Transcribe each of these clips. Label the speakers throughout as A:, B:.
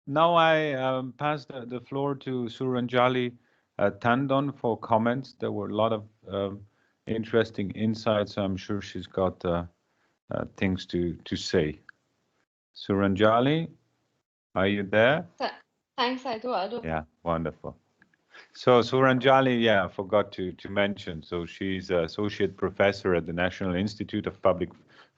A: Now I pass the floor to Suranjali Tandon for comments. There were a lot of interesting insights. I'm sure she's got things to say. Suranjali, are you there?
B: Th- Thanks, Eduardo.
A: Yeah, wonderful. So Suranjali, yeah, I forgot to mention. So she's associate professor at the National Institute of Public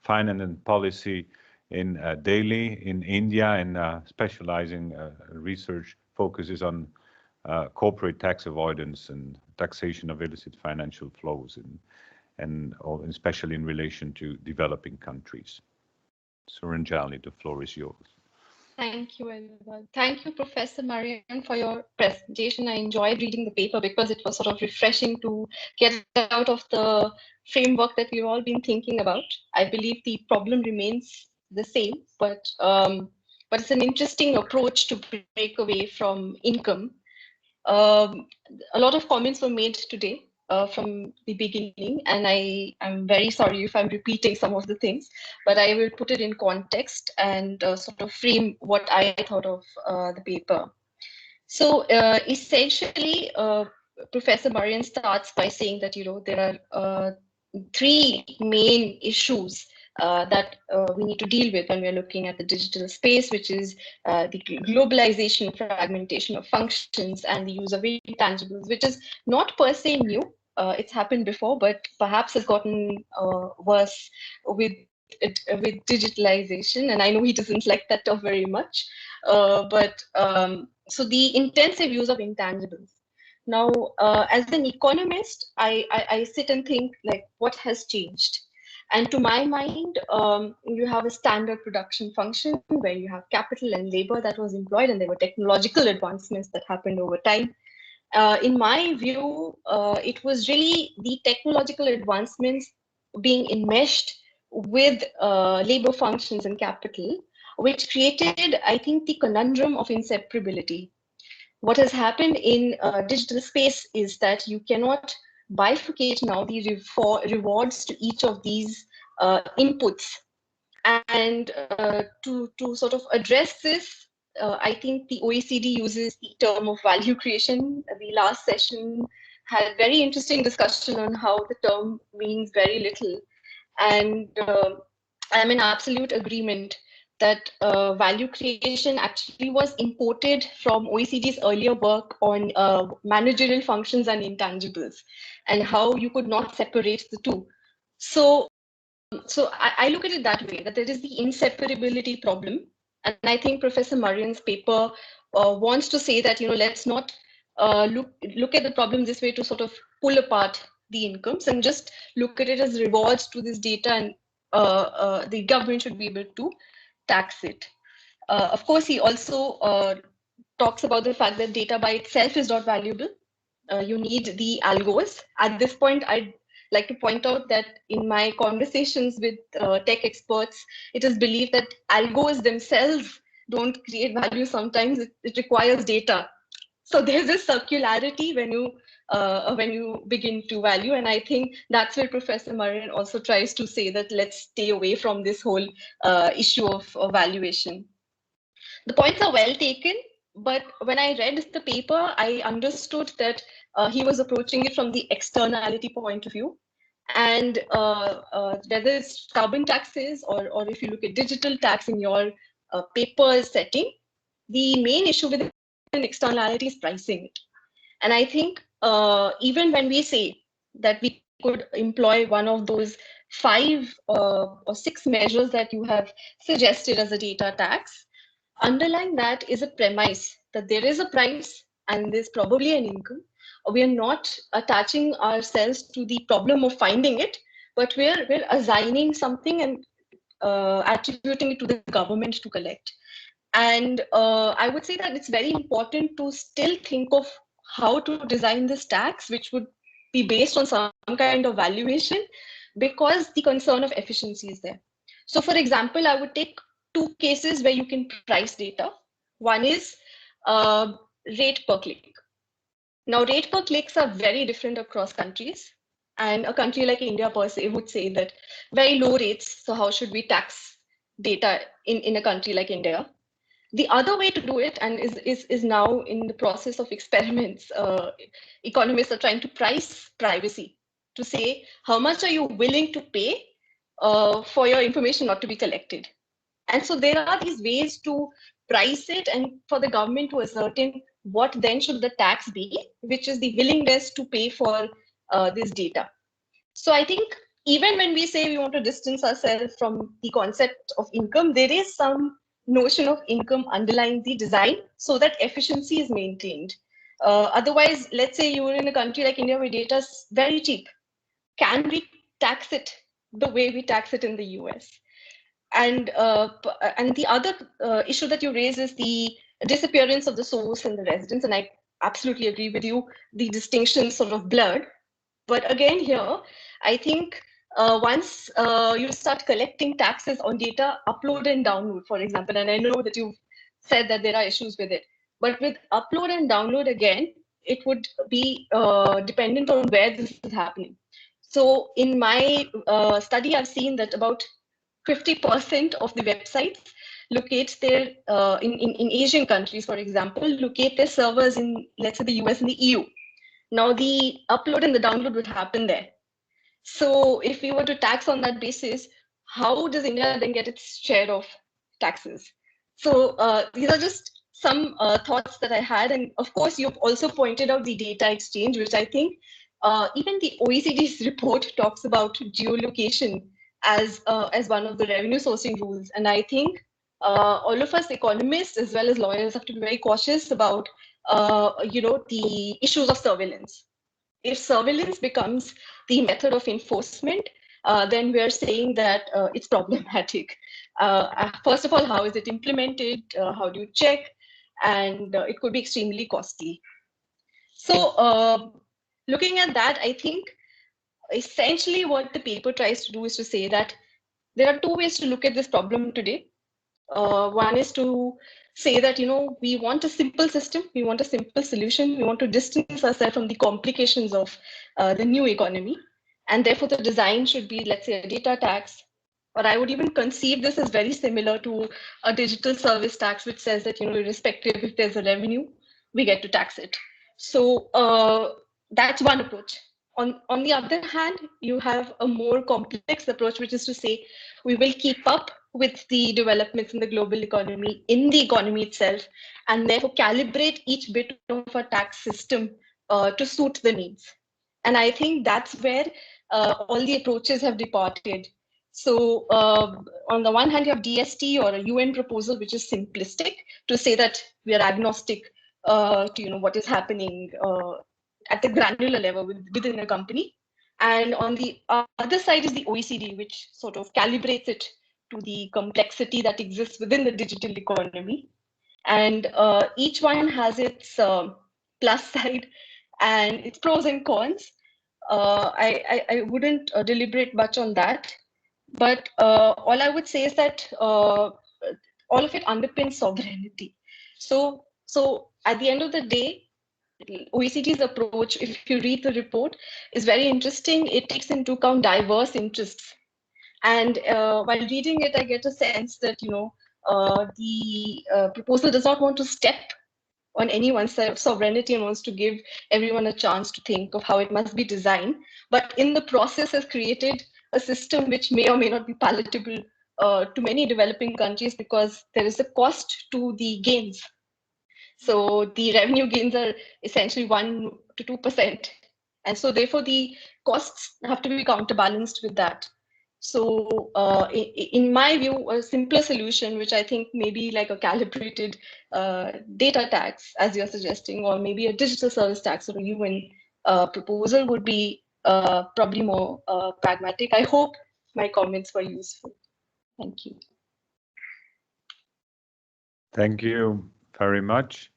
A: Finance and Policy in Delhi, in India, and specializing research focuses on corporate tax avoidance and taxation of illicit financial flows, and especially in relation to developing countries. Suranjali, the floor is yours.
B: Thank you, Eduardo. Thank you, Professor Marian, for your presentation. I enjoyed reading the paper because it was sort of refreshing to get out of the framework that we've all been thinking about. I believe the problem remains the same, but it's an interesting approach to break away from income. Um, a lot of comments were made today from the beginning, and I'm very sorry if I'm repeating some of the things, but I will put it in context and sort of frame what I thought of the paper. So essentially, Professor Marian starts by saying that there are three main issues that we need to deal with when we're looking at the digital space, which is the globalization, fragmentation of functions, and the use of intangibles, which is not per se new. It's happened before, but perhaps has gotten worse with digitalization. And I know he doesn't like that term very much, but so the intensive use of intangibles. Now, as an economist, I sit and think like, what has changed? And to my mind, you have a standard production function where you have capital and labor that was employed, and there were technological advancements that happened over time. In my view, it was really the technological advancements being enmeshed with labor functions and capital, which created, I think, the conundrum of inseparability. What has happened in digital space is that you cannot bifurcate now the rewards to each of these inputs. And to sort of address this, I think the OECD uses the term of value creation. The last session had very interesting discussion on how the term means very little. And I'm in absolute agreement that value creation actually was imported from OECD's earlier work on managerial functions and intangibles, and how you could not separate the two. So I look at it that way, that there is the inseparability problem. And I think Professor Marian's paper wants to say that, let's not look at the problem this way to sort of pull apart the incomes and just look at it as rewards to this data, and the government should be able to tax it. Of course, he also talks about the fact that data by itself is not valuable. You need the algos. At this point, I'd like to point out that in my conversations with tech experts, it is believed that algos themselves don't create value. Sometimes it requires data. So there's this circularity when you begin to value, and I think that's where Professor Marian also tries to say that let's stay away from this whole issue of valuation. The points are well taken, but when I read the paper, I understood that he was approaching it from the externality point of view. And whether it's carbon taxes, or if you look at digital tax in your paper setting, the main issue with an externality is pricing it. And I think even when we say that we could employ one of those five or six measures that you have suggested as a data tax, underlying that is a premise that there is a price and there's probably an income. We are not attaching ourselves to the problem of finding it, but we're assigning something and attributing it to the government to collect. And I would say that it's very important to still think of how to design this tax, which would be based on some kind of valuation, because the concern of efficiency is there. So, for example, I would take two cases where you can price data. One is uh, rate per click. Now, rate per clicks are very different across countries. And a country like India per se would say that very low rates. So, how should we tax data in a country like India? The other way to do it, and is now in the process of experiments, economists are trying to price privacy, to say how much are you willing to pay for your information not to be collected. And so there are these ways to price it and for the government to ascertain what then should the tax be, which is the willingness to pay for this data. So I think even when we say we want to distance ourselves from the concept of income, there is some notion of income underlying the design so that efficiency is maintained. Otherwise, let's say you were in a country like India where data is very cheap. Can we tax it the way we tax it in the US? And the other issue that you raise is the disappearance of the source and the residence, and I absolutely agree with you. The distinction sort of blurred. But again, here, I think once you start collecting taxes on data upload and download, for example, and I know that you've said that there are issues with it, but with upload and download, again, it would be dependent on where this is happening. So in my study, I've seen that about 50% of the websites locate their, in Asian countries, for example, locate their servers in, let's say, the US and the EU. Now, the upload and the download would happen there. So if we were to tax on that basis, how does India then get its share of taxes? So these are just some thoughts that I had. And of course, you've also pointed out the data exchange, which I think even the OECD's report talks about geolocation as one of the revenue sourcing rules. And I think all of us economists as well as lawyers have to be very cautious about the issues of surveillance. If surveillance becomes the method of enforcement, then we are saying that it's problematic. First of all, how is it implemented? How do you check? And it could be extremely costly. So looking at that, I think essentially what the paper tries to do is to say that there are two ways to look at this problem today. One is to say that, we want a simple system, we want a simple solution, we want to distance ourselves from the complications of the new economy. And therefore, the design should be, let's say, a data tax. Or I would even conceive this as very similar to a digital service tax, which says that, irrespective if there's a revenue, we get to tax it. So that's one approach. On the other hand, you have a more complex approach, which is to say we will keep up with the developments in the global economy, in the economy itself, and therefore calibrate each bit of a tax system to suit the needs. And I think that's where all the approaches have departed. So on the one hand, you have DST or a UN proposal, which is simplistic to say that we are agnostic to what is happening at the granular level within a company. And on the other side is the OECD, which sort of calibrates it to the complexity that exists within the digital economy. And each one has its plus side and its pros and cons. I wouldn't deliberate much on that. But all I would say is that all of it underpins sovereignty. So at the end of the day, OECD's approach, if you read the report, is very interesting. It takes into account diverse interests. And while reading it, I get a sense that, the proposal does not want to step on anyone's sovereignty and wants to give everyone a chance to think of how it must be designed. But in the process has created a system which may or may not be palatable to many developing countries because there is a cost to the gains. So the revenue gains are essentially 1 to 2%. And so therefore the costs have to be counterbalanced with that. So in my view, a simpler solution, which I think may be like a calibrated data tax, as you're suggesting, or maybe a digital service tax or a UN proposal would be probably more pragmatic. I hope my comments were useful. Thank you.
A: Thank you very much.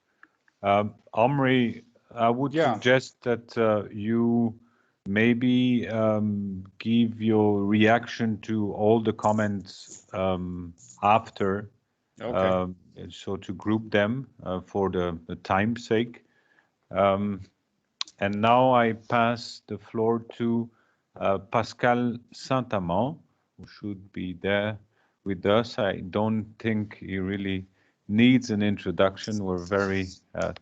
A: Omri, I would suggest that you maybe give your reaction to all the comments after, so to group them for the time's sake. And now I pass the floor to Pascal Saint-Amand, who should be there with us. I don't think he really needs an introduction. We're very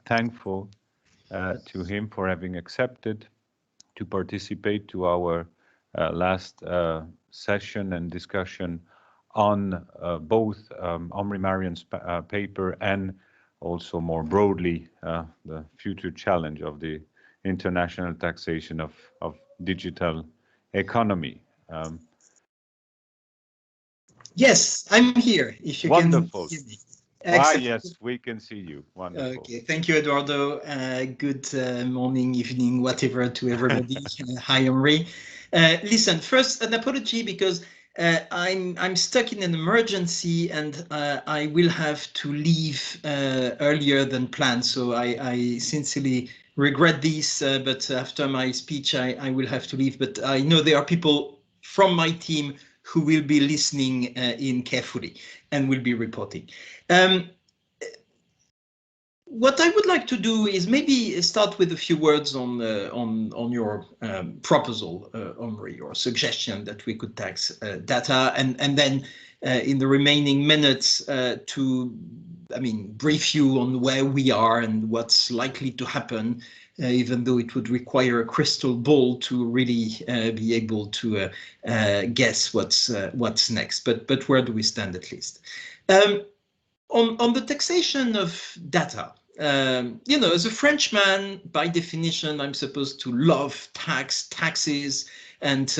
A: thankful to him for having accepted to participate to our last session and discussion on both Omri Marion's paper and also more broadly the future challenge of the international taxation of digital economy.
C: Yes, I'm here, if you
A: Wonderful.
C: can hear me.
A: Yes, we can see you. Wonderful.
C: Okay, thank you, Eduardo. Good morning, evening, whatever to everybody. Hi, Omri. Listen, first an apology because I'm stuck in an emergency and I will have to leave earlier than planned. So I sincerely regret this, but after my speech, I will have to leave. But I know there are people from my team who will be listening in carefully and will be reporting. What I would like to do is maybe start with a few words on your proposal, Omri, your suggestion that we could tax data, and then in the remaining minutes brief you on where we are and what's likely to happen, even though it would require a crystal ball to really be able to guess what's next. But where do we stand at least? On the taxation of data, as a Frenchman, by definition, I'm supposed to love taxes, and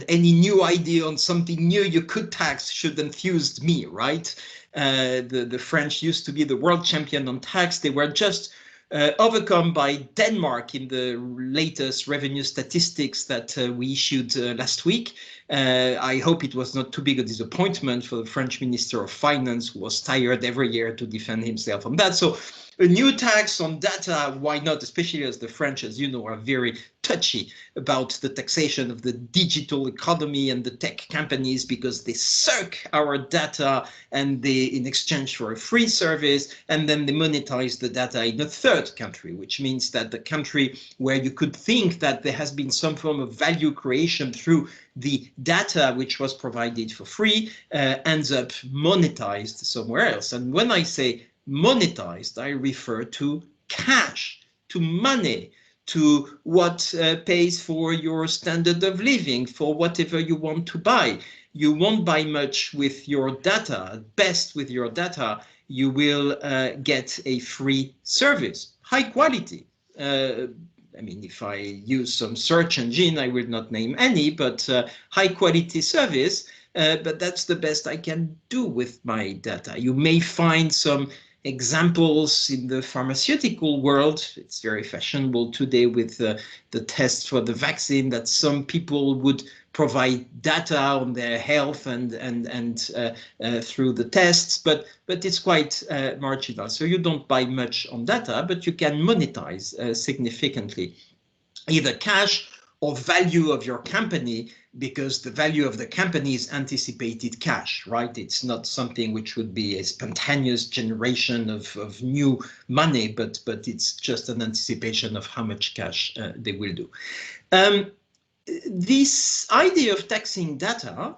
C: any new idea on something new you could tax should enthuse me, right? The French used to be the world champion on tax. They were just overcome by Denmark in the latest revenue statistics that we issued last week. I hope it was not too big a disappointment for the French Minister of Finance, who was tired every year to defend himself on that. So a new tax on data, why not? Especially as the French, as you know, are very touchy about the taxation of the digital economy and the tech companies, because they suck our data and they, in exchange for a free service, and then they monetize the data in a third country, which means that the country where you could think that there has been some form of value creation through the data which was provided for free ends up monetized somewhere else. And when I say monetized, I refer to cash, to money, to what pays for your standard of living, for whatever you want to buy. You won't buy much with your data. At best, with your data, you will get a free service, high quality. If I use some search engine, I will not name any, but high quality service. But that's the best I can do with my data. You may find some examples in the pharmaceutical world. It's very fashionable today with the test for the vaccine, that some people would provide data on their health and through the tests, but it's quite marginal. So you don't buy much on data, but you can monetize significantly either cash or value of your company, because the value of the company is anticipated cash, right? It's not something which would be a spontaneous generation of new money, but it's just an anticipation of how much cash they will do. This idea of taxing data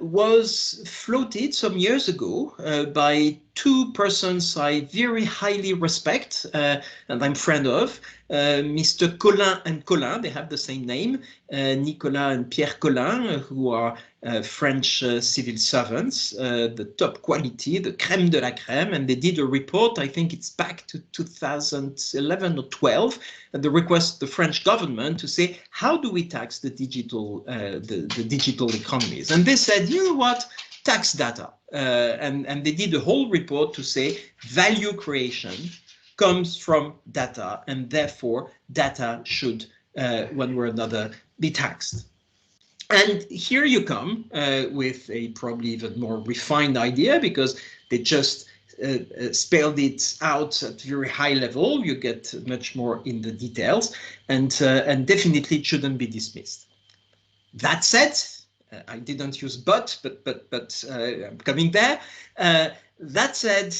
C: was floated some years ago by two persons I very highly respect and I'm friend of, Mr. Collin and Collin. They have the same name, Nicolas and Pierre Collin, who are French civil servants, the top quality, the crème de la crème, and they did a report, I think it's back to 2011 or 12, at the request of the French government to say, how do we tax the digital digital economies? And they said, you know what, tax data. And they did a whole report to say value creation comes from data, and therefore data should, one way or another, be taxed. And here you come with a probably even more refined idea, because they just spelled it out at very high level. You get much more in the details, and definitely it shouldn't be dismissed. That said, I didn't use but I'm coming there. That said,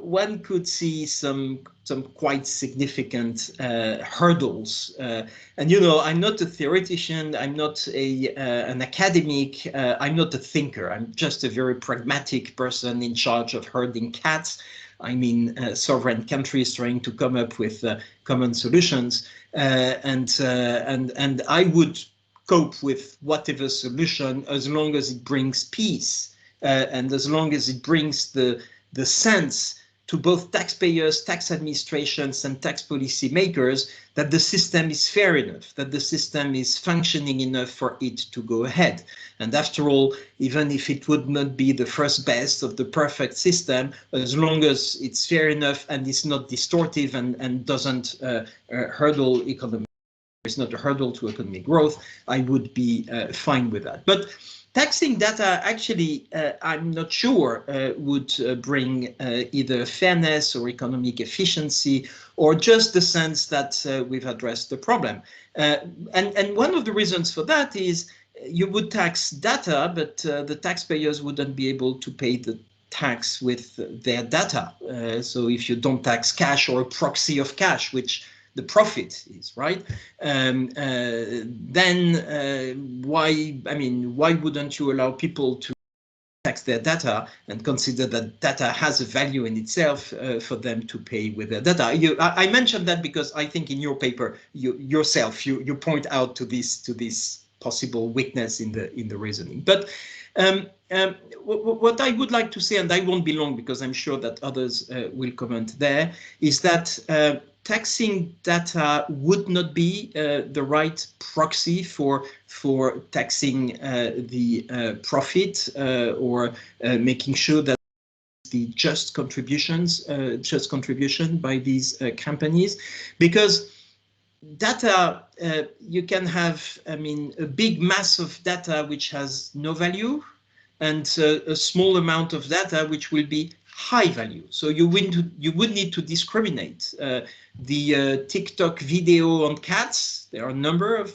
C: one could see some quite significant hurdles. And you know, I'm not a theoretician. I'm not an academic. I'm not a thinker. I'm just a very pragmatic person in charge of herding cats. I mean, sovereign countries trying to come up with common solutions, and I would cope with whatever solution as long as it brings peace. And as long as it brings the sense to both taxpayers, tax administrations, and tax policy makers that the system is fair enough, that the system is functioning enough for it to go ahead. And after all, even if it would not be the first best of the perfect system, as long as it's fair enough and it's not distortive and doesn't hurdle economic, it's not a hurdle to economic growth, I would be fine with that. But taxing data, actually, I'm not sure would bring either fairness or economic efficiency, or just the sense that we've addressed the problem. And one of the reasons for that is you would tax data, but the taxpayers wouldn't be able to pay the tax with their data. So if you don't tax cash or a proxy of cash, which the profit is, right? Then why wouldn't you allow people to tax their data and consider that data has a value in itself for them to pay with their data? I mentioned that because I think in your paper you point out to this possible weakness in the reasoning. But what I would like to say, and I won't be long because I'm sure that others will comment there, is that taxing data would not be the right proxy for taxing the profit or making sure that the just contribution by these companies, because data, you can have, a big mass of data which has no value, and a small amount of data which will be high value. So you would need to discriminate. The TikTok video on cats, there are a number of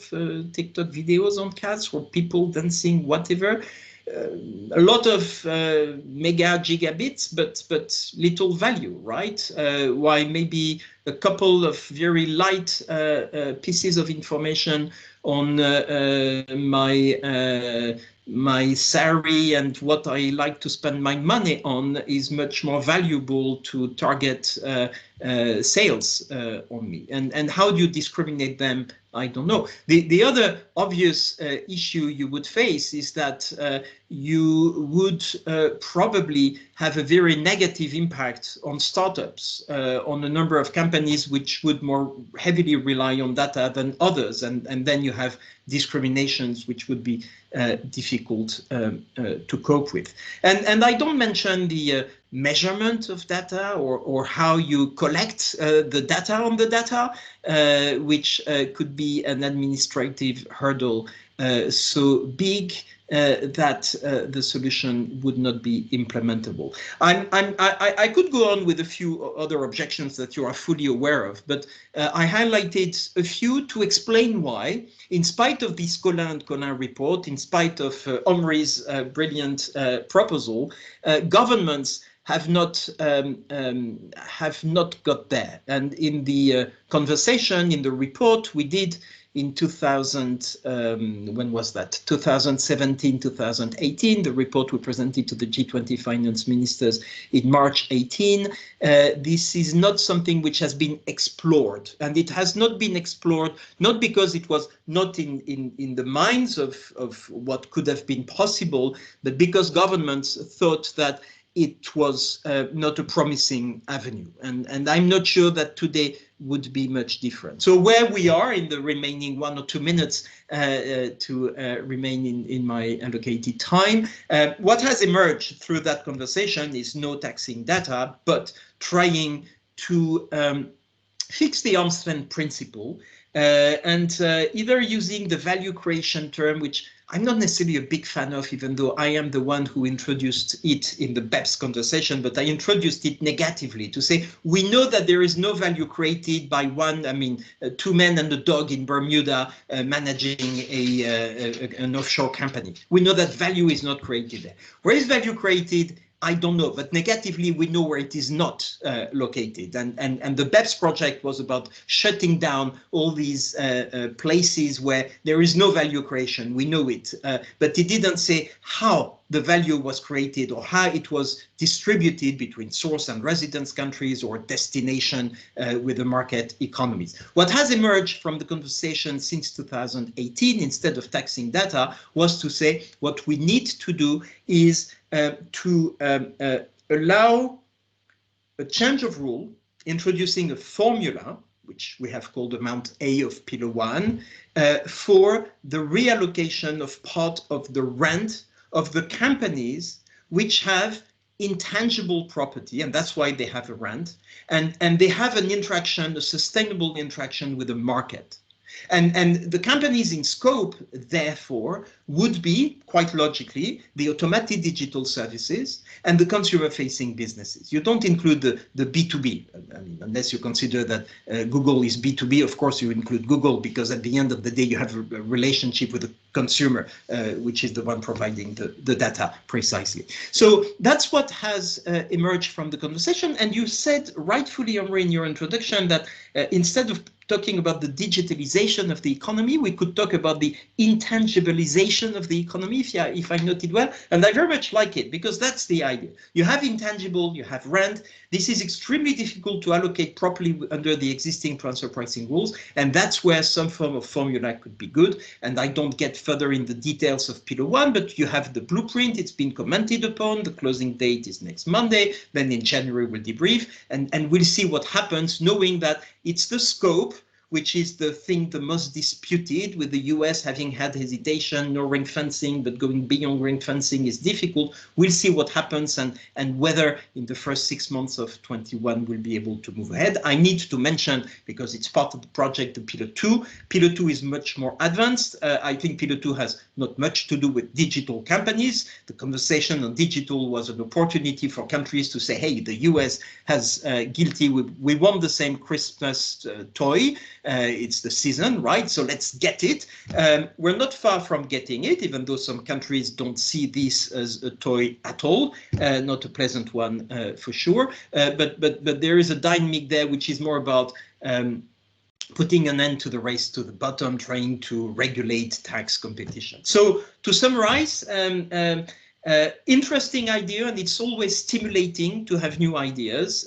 C: TikTok videos on cats or people dancing, whatever. A lot of mega gigabits, but little value, right? Why maybe a couple of very light pieces of information on my salary and what I like to spend my money on is much more valuable to target sales on me. And how do you discriminate them? I don't know. The other obvious issue you would face is that you would probably have a very negative impact on startups, on a number of companies which would more heavily rely on data than others, and then you have discriminations which would be difficult to cope with. And I don't mention the measurement of data or how you collect the data on the data, which could be an administrative hurdle so big that the solution would not be implementable. I could go on with a few other objections that you are fully aware of, but I highlighted a few to explain why, in spite of this Collin and Collin report, in spite of Omri's brilliant proposal, governments have not got there. And in the conversation, in the report we did in 2017, 2018, the report we presented to the G20 finance ministers in March 18. This is not something which has been explored, and it has not been explored not because it was not in the minds of what could have been possible, but because governments thought that it was not a promising avenue. And I'm not sure that today would be much different. So where we are in the remaining 1 or 2 minutes to remain in my allocated time, what has emerged through that conversation is no taxing data, but trying to fix the arm's length principle, and either using the value creation term, which I'm not necessarily a big fan of, even though I am the one who introduced it in the BEPS conversation, but I introduced it negatively to say, we know that there is no value created by two men and a dog in Bermuda managing an offshore company. We know that value is not created there. Where is value created? I don't know, but negatively, we know where it is not located. And the BEPS project was about shutting down all these places where there is no value creation. We know it, but it didn't say how the value was created or how it was distributed between source and residence countries or destination with the market economies. What has emerged from the conversation since 2018, instead of taxing data, was to say what we need to do is to allow a change of rule, introducing a formula, which we have called amount A of Pillar 1, for the reallocation of part of the rent of the companies which have intangible property, and that's why they have a rent, and they have an interaction, a sustainable interaction with the market. And the companies in scope, therefore, would be, quite logically, the automated digital services and the consumer-facing businesses. You don't include the B2B, unless you consider that Google is B2B. Of course, you include Google because at the end of the day, you have a relationship with the consumer, which is the one providing the data precisely. So that's what has emerged from the conversation. And you said rightfully, Henri, in your introduction that instead of talking about the digitalization of the economy, we could talk about the intangibilization of the economy, if I noted well. And I very much like it, because that's the idea. You have intangible, you have rent. This is extremely difficult to allocate properly under the existing transfer pricing rules. And that's where some form of formula could be good. And I don't get further in the details of Pillar 1, but you have the blueprint. It's been commented upon. The closing date is next Monday. Then in January, we'll debrief. And we'll see what happens, knowing that it's the scope, which is the thing the most disputed, with the US having had hesitation, no ring fencing, but going beyond ring fencing is difficult. We'll see what happens and whether in the first 6 months of 21 we'll be able to move ahead. I need to mention, because it's part of the project, the Pillar 2. Pillar 2 is much more advanced. I think Pillar 2 has not much to do with digital companies. The conversation on digital was an opportunity for countries to say, hey, the US has guilty, we want the same Christmas toy. It's the season, right? So let's get it. We're not far from getting it, even though some countries don't see this as a toy at all. Not a pleasant one for sure. But there is a dynamic there which is more about putting an end to the race to the bottom, trying to regulate tax competition. So to summarize, interesting idea, and it's always stimulating to have new ideas,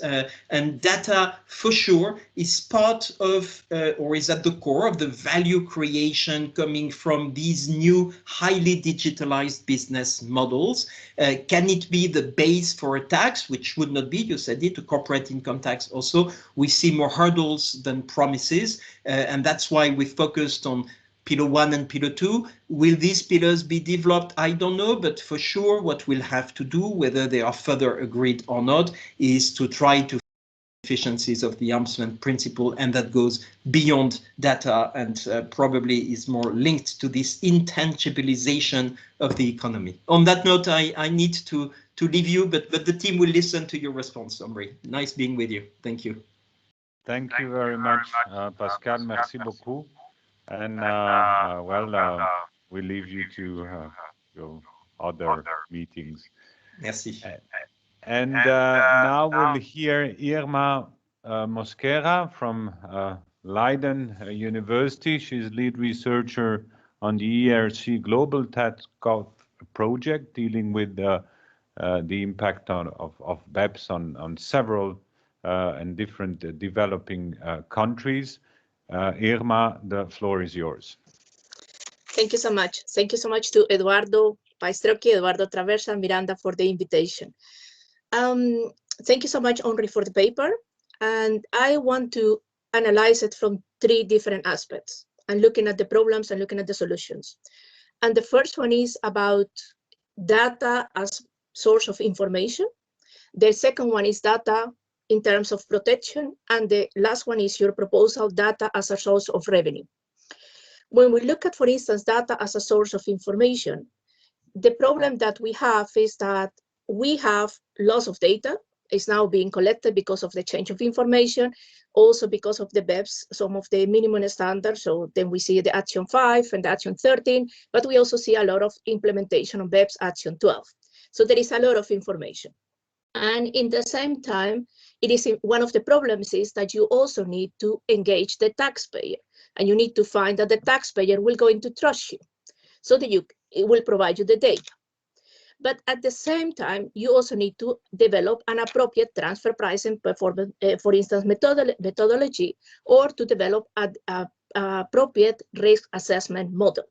C: and data for sure is part of or is at the core of the value creation coming from these new highly digitalized business models. Can it be the base for a tax, which would not be, you said it, a corporate income tax also? We see more hurdles than promises, and that's why we focused on Pillar 1 and Pillar 2. Will these pillars be developed? I don't know, but for sure what we'll have to do, whether they are further agreed or not, is to try to efficiencies of the arm's length principle, and that goes beyond data and probably is more linked to this intangibilization of the economy. On that note, I need to leave you, but the team will listen to your response, Henri. Nice being with you. Thank you.
A: Thank you very much, Pascal. Merci beaucoup. And we leave you to your other meetings.
C: Merci.
A: And now we'll hear Irma Mosquera from Leiden University. She's lead researcher on the ERC Global Tax project, dealing with the impact of BEPS on several and different developing countries. Irma, the floor is yours.
D: Thank you so much. Thank you so much to Eduardo Pastrocchi, Eduardo Traversa, and Miranda for the invitation. Thank you so much, Henri, for the paper. And I want to analyze it from 3 different aspects, and looking at the problems and looking at the solutions. And the first one is about data as source of information. The second one is data in terms of protection. And the last one is your proposal, data as a source of revenue. when we look at, for instance, data as a source of information, the problem that we have is that we have lots of data. It's now being collected because of the change of information, also because of the BEPS, some of the minimum standards. So then we see the Action 5 and the Action 13, but we also see a lot of implementation of BEPS Action 12. So there is a lot of information. And in the same time, it is one of the problems is that you also need to engage the taxpayer, and you need to find that the taxpayer will going to trust you so that it will provide you the data. But at the same time, you also need to develop an appropriate transfer pricing performance, for instance, methodology, or to develop an appropriate risk assessment model.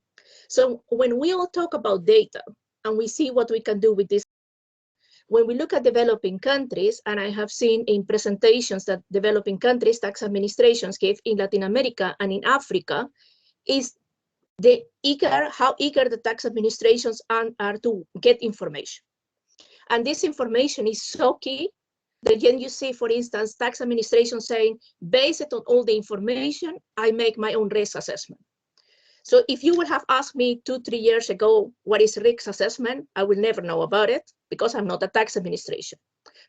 D: So when we all talk about data and we see what we can do with this, when we look at developing countries, and I have seen in presentations that developing countries, tax administrations give in Latin America and in Africa, is how eager the tax administrations are to get information. And this information is so key that when you see, for instance, tax administration saying, based on all the information, I make my own risk assessment. So if you would have asked me 2-3 years ago, what is risk assessment, I will never know about it because I'm not a tax administration.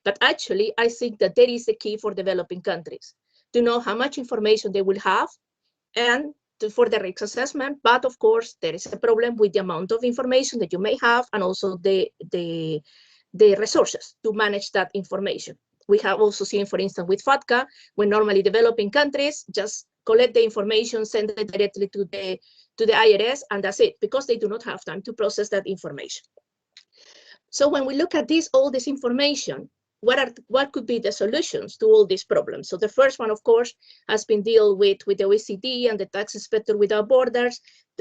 D: But actually, I think that that is the key for developing countries, to know how much information they will have and for the risk assessment. But of course, there is a problem with the amount of information that you may have and also the resources to manage that information. We have also seen, for instance, with FATCA, when normally developing countries just collect the information, send it directly to the IRS, and that's it, because they do not have time to process that information. So when we look at all this information, what could be the solutions to all these problems? So the first one, of course, has been dealt with the OECD and the Tax Inspector Without Borders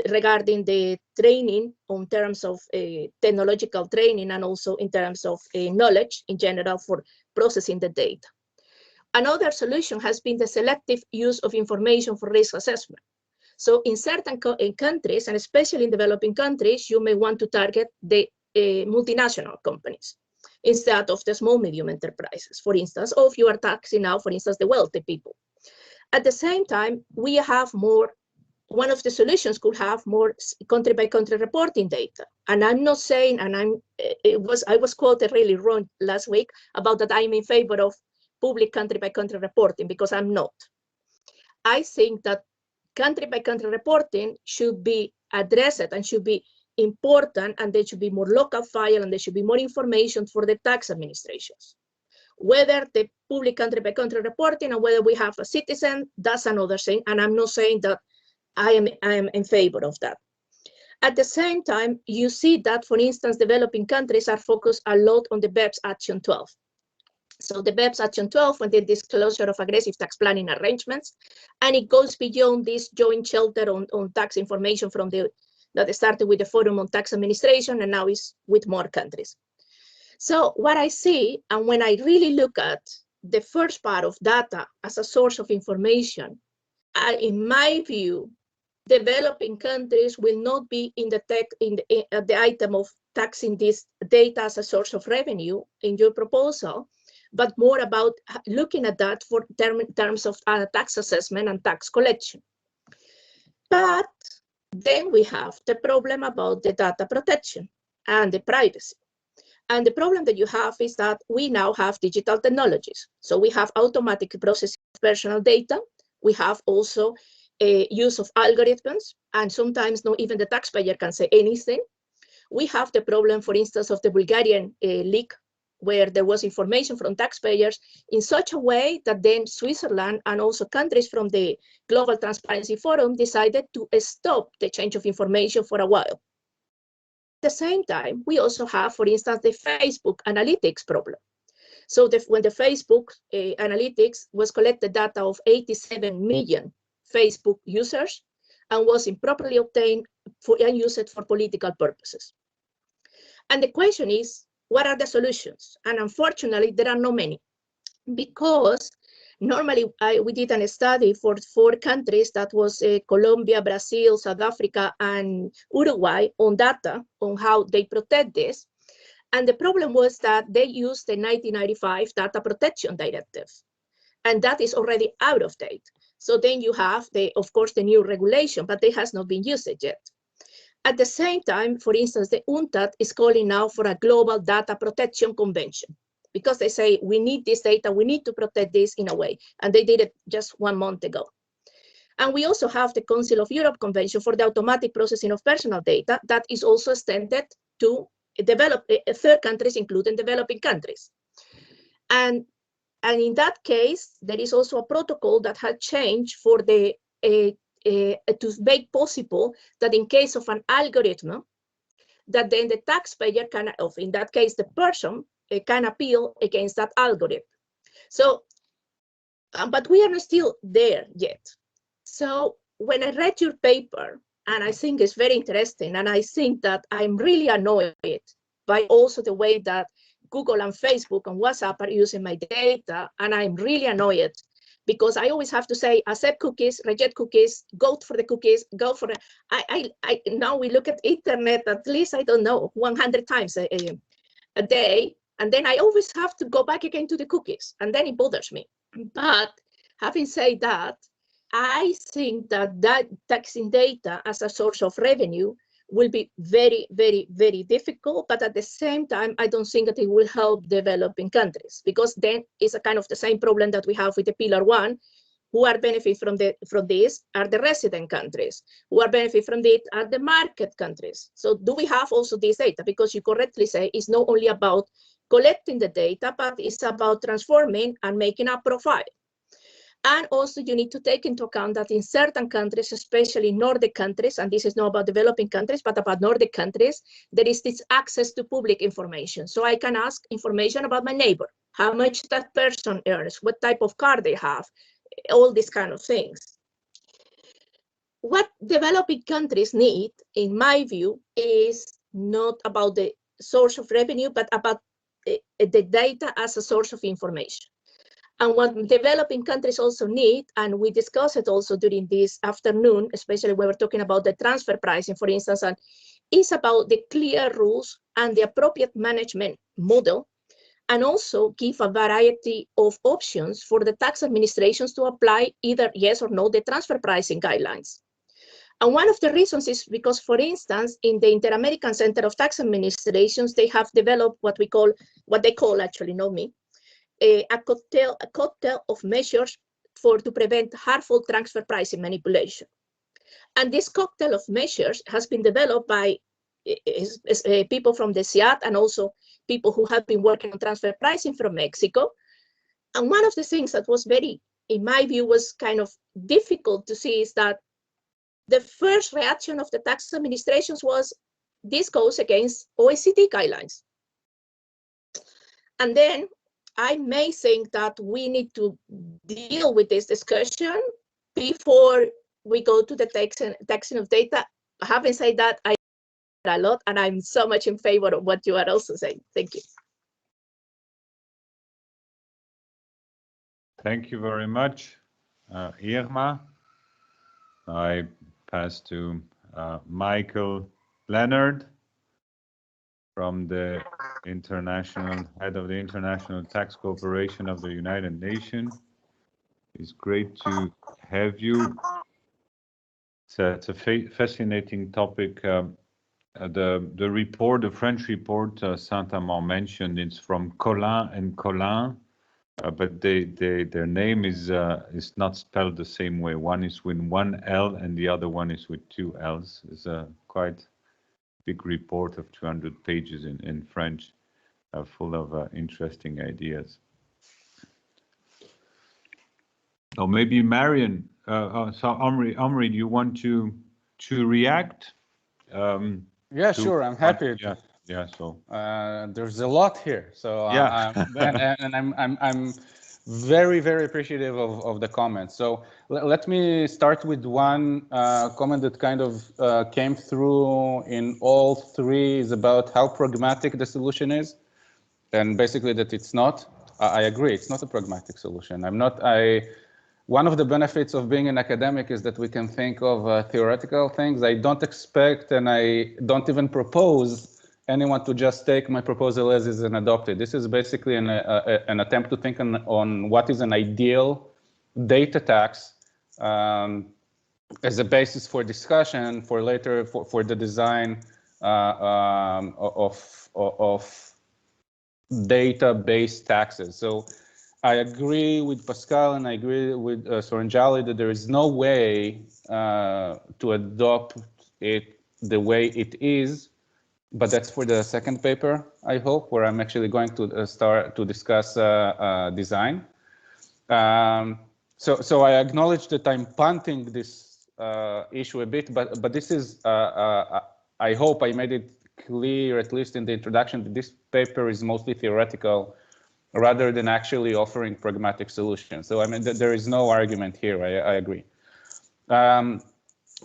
D: regarding the training on terms of technological training and also in terms of knowledge in general for processing the data. Another solution has been the selective use of information for risk assessment. So in certain countries, and especially in developing countries, you may want to target the multinational companies instead of the small, medium enterprises, for instance, or if you are taxing now, for instance, the wealthy people. At the same time, we have more, one of the solutions could have more country by country reporting data. And I'm not saying, and I was quoted really wrong last week about that I'm in favor of public country by country reporting, because I'm not. I think that country by country reporting should be addressed and should be important, and there should be more local file and there should be more information for the tax administrations. Whether the public country by country reporting and whether we have a citizen, that's another thing. And I'm not saying that I am in favor of that. At the same time, you see that, for instance, developing countries are focused a lot on the BEPS Action 12. So the BEPS Action 12, when the disclosure of aggressive tax planning arrangements, and it goes beyond this joint shelter on tax information from that started with the Forum on Tax Administration and now is with more countries. So what I see, and when I really look at the first part of data as a source of information, in my view, developing countries will not be in the item of taxing this data as a source of revenue in your proposal, but more about looking at that for terms of tax assessment and tax collection. But then we have the problem about the data protection and the privacy. And the problem that you have is that we now have digital technologies. So we have automatic processing of personal data. We have also use of algorithms, and sometimes not even the taxpayer can say anything. We have the problem, for instance, of the Bulgarian leak, where there was information from taxpayers in such a way that then Switzerland and also countries from the Global Transparency Forum decided to stop the change of information for a while. At the same time, we also have, for instance, the Facebook analytics problem. So when the Facebook analytics was collected data of 87 million Facebook users and was improperly obtained and used for political purposes. And the question is, what are the solutions? And unfortunately, there are not many, because normally we did a study for 4 countries, that was Colombia, Brazil, South Africa, and Uruguay, on data on how they protect this. And the problem was that they used the 1995 Data Protection Directive, and that is already out of date. So then you have, of course, the new regulation, but it has not been used yet. At the same time, for instance, the UNCTAD is calling now for a global data protection convention because they say we need this data, we need to protect this in a way. And they did it just 1 month ago. And we also have the Council of Europe Convention for the automatic processing of personal data that is also extended to third countries, including developing countries. And in that case, there is also a protocol that had changed for the to make possible that in case of an algorithm, that then the taxpayer can, in that case, the person can appeal against that algorithm. So, but we are not still there yet. So when I read your paper, and I think it's very interesting, and I think that I'm really annoyed by also the way that Google and Facebook and WhatsApp are using my data, and I'm really annoyed because I always have to say, accept cookies, reject cookies, go for the cookies, go for the, now we look at internet at least, I don't know, 100 times a day, and then I always have to go back again to the cookies, and then it bothers me. But having said that, I think that taxing data as a source of revenue will be very, very, very difficult. But at the same time, I don't think that it will help developing countries, because then it's a kind of the same problem that we have with the Pillar 1. Who are benefit from this are the resident countries. Who are benefit from it are the market countries. So do we have also this data? Because you correctly say it's not only about collecting the data, but it's about transforming and making a profile. And also you need to take into account that in certain countries, especially Nordic countries, and this is not about developing countries, but about Nordic countries, there is this access to public information. So I can ask information about my neighbor, how much that person earns, what type of car they have, all these kind of things. What developing countries need, in my view, is not about the source of revenue, but about the data as a source of information. And what developing countries also need, and we discussed it also during this afternoon, especially when we're talking about the transfer pricing, for instance, and is about the clear rules and the appropriate management model, and also give a variety of options for the tax administrations to apply either yes or no the transfer pricing guidelines. And one of the reasons is because, for instance, in the Inter-American Center of Tax Administrations, they have developed what they call, actually, not me, a cocktail of measures to prevent harmful transfer pricing manipulation. And this cocktail of measures has been developed by people from the SIAT and also people who have been working on transfer pricing from Mexico. And one of the things that was very, in my view, was kind of difficult to see is that the first reaction of the tax administrations was, this goes against OECD guidelines. And then I may think that we need to deal with this discussion before we go to the taxing of data. Having said that, I a lot, and I'm so much in favor of what you are also saying. Thank you.
A: Thank you very much, Irma. I pass to Michael Leonard from the head of the International Tax Cooperation of the United Nations. It's great to have you. It's a fascinating topic. The report, the French report, Saint-Amand mentioned, it's from Collin and Collin, but their name is not spelled the same way. One is with one L and the other one is with two L's. It's a quite big report of 200 pages in French, full of interesting ideas. Or maybe Marion, so Omri, do you want to react?
E: Yeah, sure, I'm happy.
A: Yeah. So
E: there's a lot here. So
A: yeah,
E: and I'm very, very appreciative of the comments. So let me start with one comment that kind of came through in all three, is about how pragmatic the solution is, and basically that it's not. I agree, it's not a pragmatic solution. One of the benefits of being an academic is that we can think of theoretical things. I don't expect, and I don't even propose anyone to just take my proposal as is and adopt it. This is basically an attempt to think on what is an ideal data tax as a basis for discussion for later for the design of data-based taxes. So I agree with Pascal and I agree with Soranjali that there is no way to adopt it the way it is, but that's for the second paper, I hope, where I'm actually going to start to discuss design. So I acknowledge that I'm punting this issue a bit, but this is, I hope I made it clear, at least in the introduction, that this paper is mostly theoretical rather than actually offering pragmatic solutions. So I mean, there is no argument here, I agree.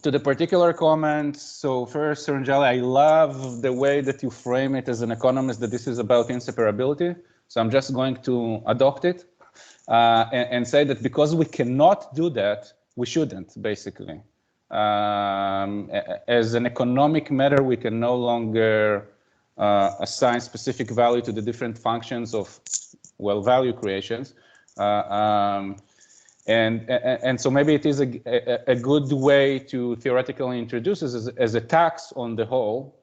E: To the particular comments, so first, Soranjali, I love the way that you frame it as an economist, that this is about inseparability. So I'm just going to adopt it and say that because we cannot do that, we shouldn't, basically. As an economic matter, we can no longer assign specific value to the different functions of, well, value creations. And so maybe it is a good way to theoretically introduce this as a tax on the whole,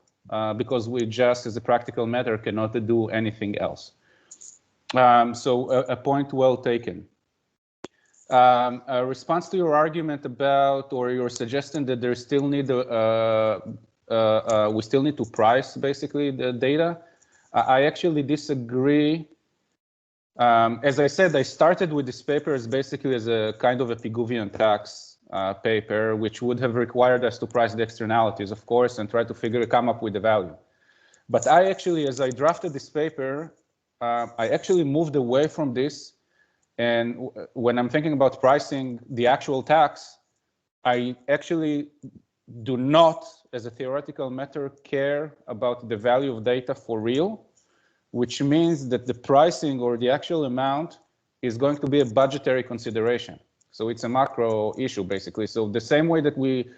E: because we just, as a practical matter, cannot do anything else. So a point well taken. A response to your argument about, or your suggestion that there still need we still need to price basically the data. I actually disagree. As I said, I started with this paper as basically as a kind of a Pigouvian tax paper, which would have required us to price the externalities, of course, and try to come up with the value. But I actually, as I drafted this paper, I actually moved away from this. And when I'm thinking about pricing the actual tax, I actually do not, as a theoretical matter, care about the value of data for real, which means that the pricing or the actual amount is going to be a budgetary consideration. So it's a macro issue, basically. So the same way that we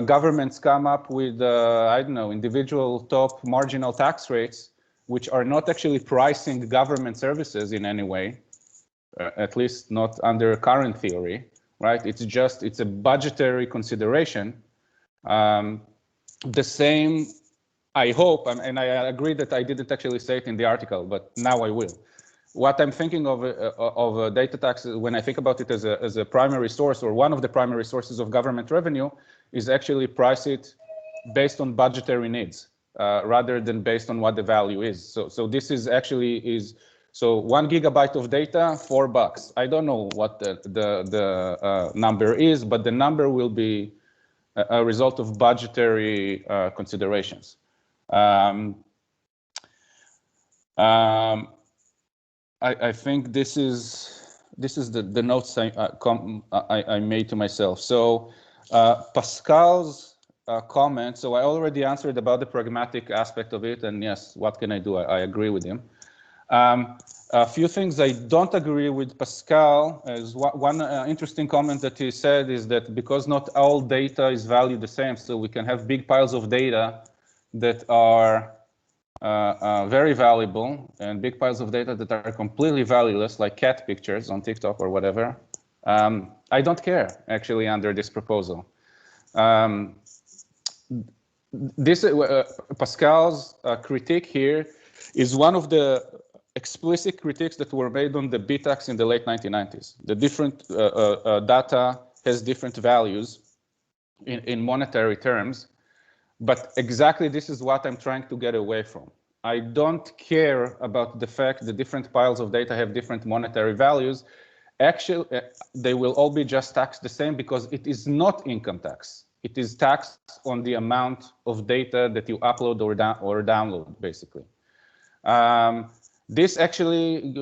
E: governments come up with, I don't know, individual top marginal tax rates, which are not actually pricing government services in any way, at least not under current theory, right? It's a budgetary consideration. The same, I hope, and I agree that I didn't actually say it in the article, but now I will. What I'm thinking of a data tax, when I think about it as a primary source or one of the primary sources of government revenue, is actually price it based on budgetary needs rather than based on what the value is. So this is actually so 1 gigabyte of data, $4. I don't know what the number is, but the number will be a result of budgetary considerations. I think this is the notes I made to myself. So Pascal's comment. So I already answered about the pragmatic aspect of it, and yes, what can I do? I agree with him. A few things I don't agree with Pascal is one interesting comment that he said is that because not all data is valued the same, so we can have big piles of data that are very valuable and big piles of data that are completely valueless, like cat pictures on TikTok or whatever. I don't care, actually, under this proposal. Pascal's critique here is one of the explicit critiques that were made on the B tax in the late 1990s. The different data has different values in monetary terms, but exactly this is what I'm trying to get away from. I don't care about the fact that different piles of data have different monetary values. Actually, they will all be just taxed the same because it is not income tax. It is taxed on the amount of data that you upload or download, basically. This actually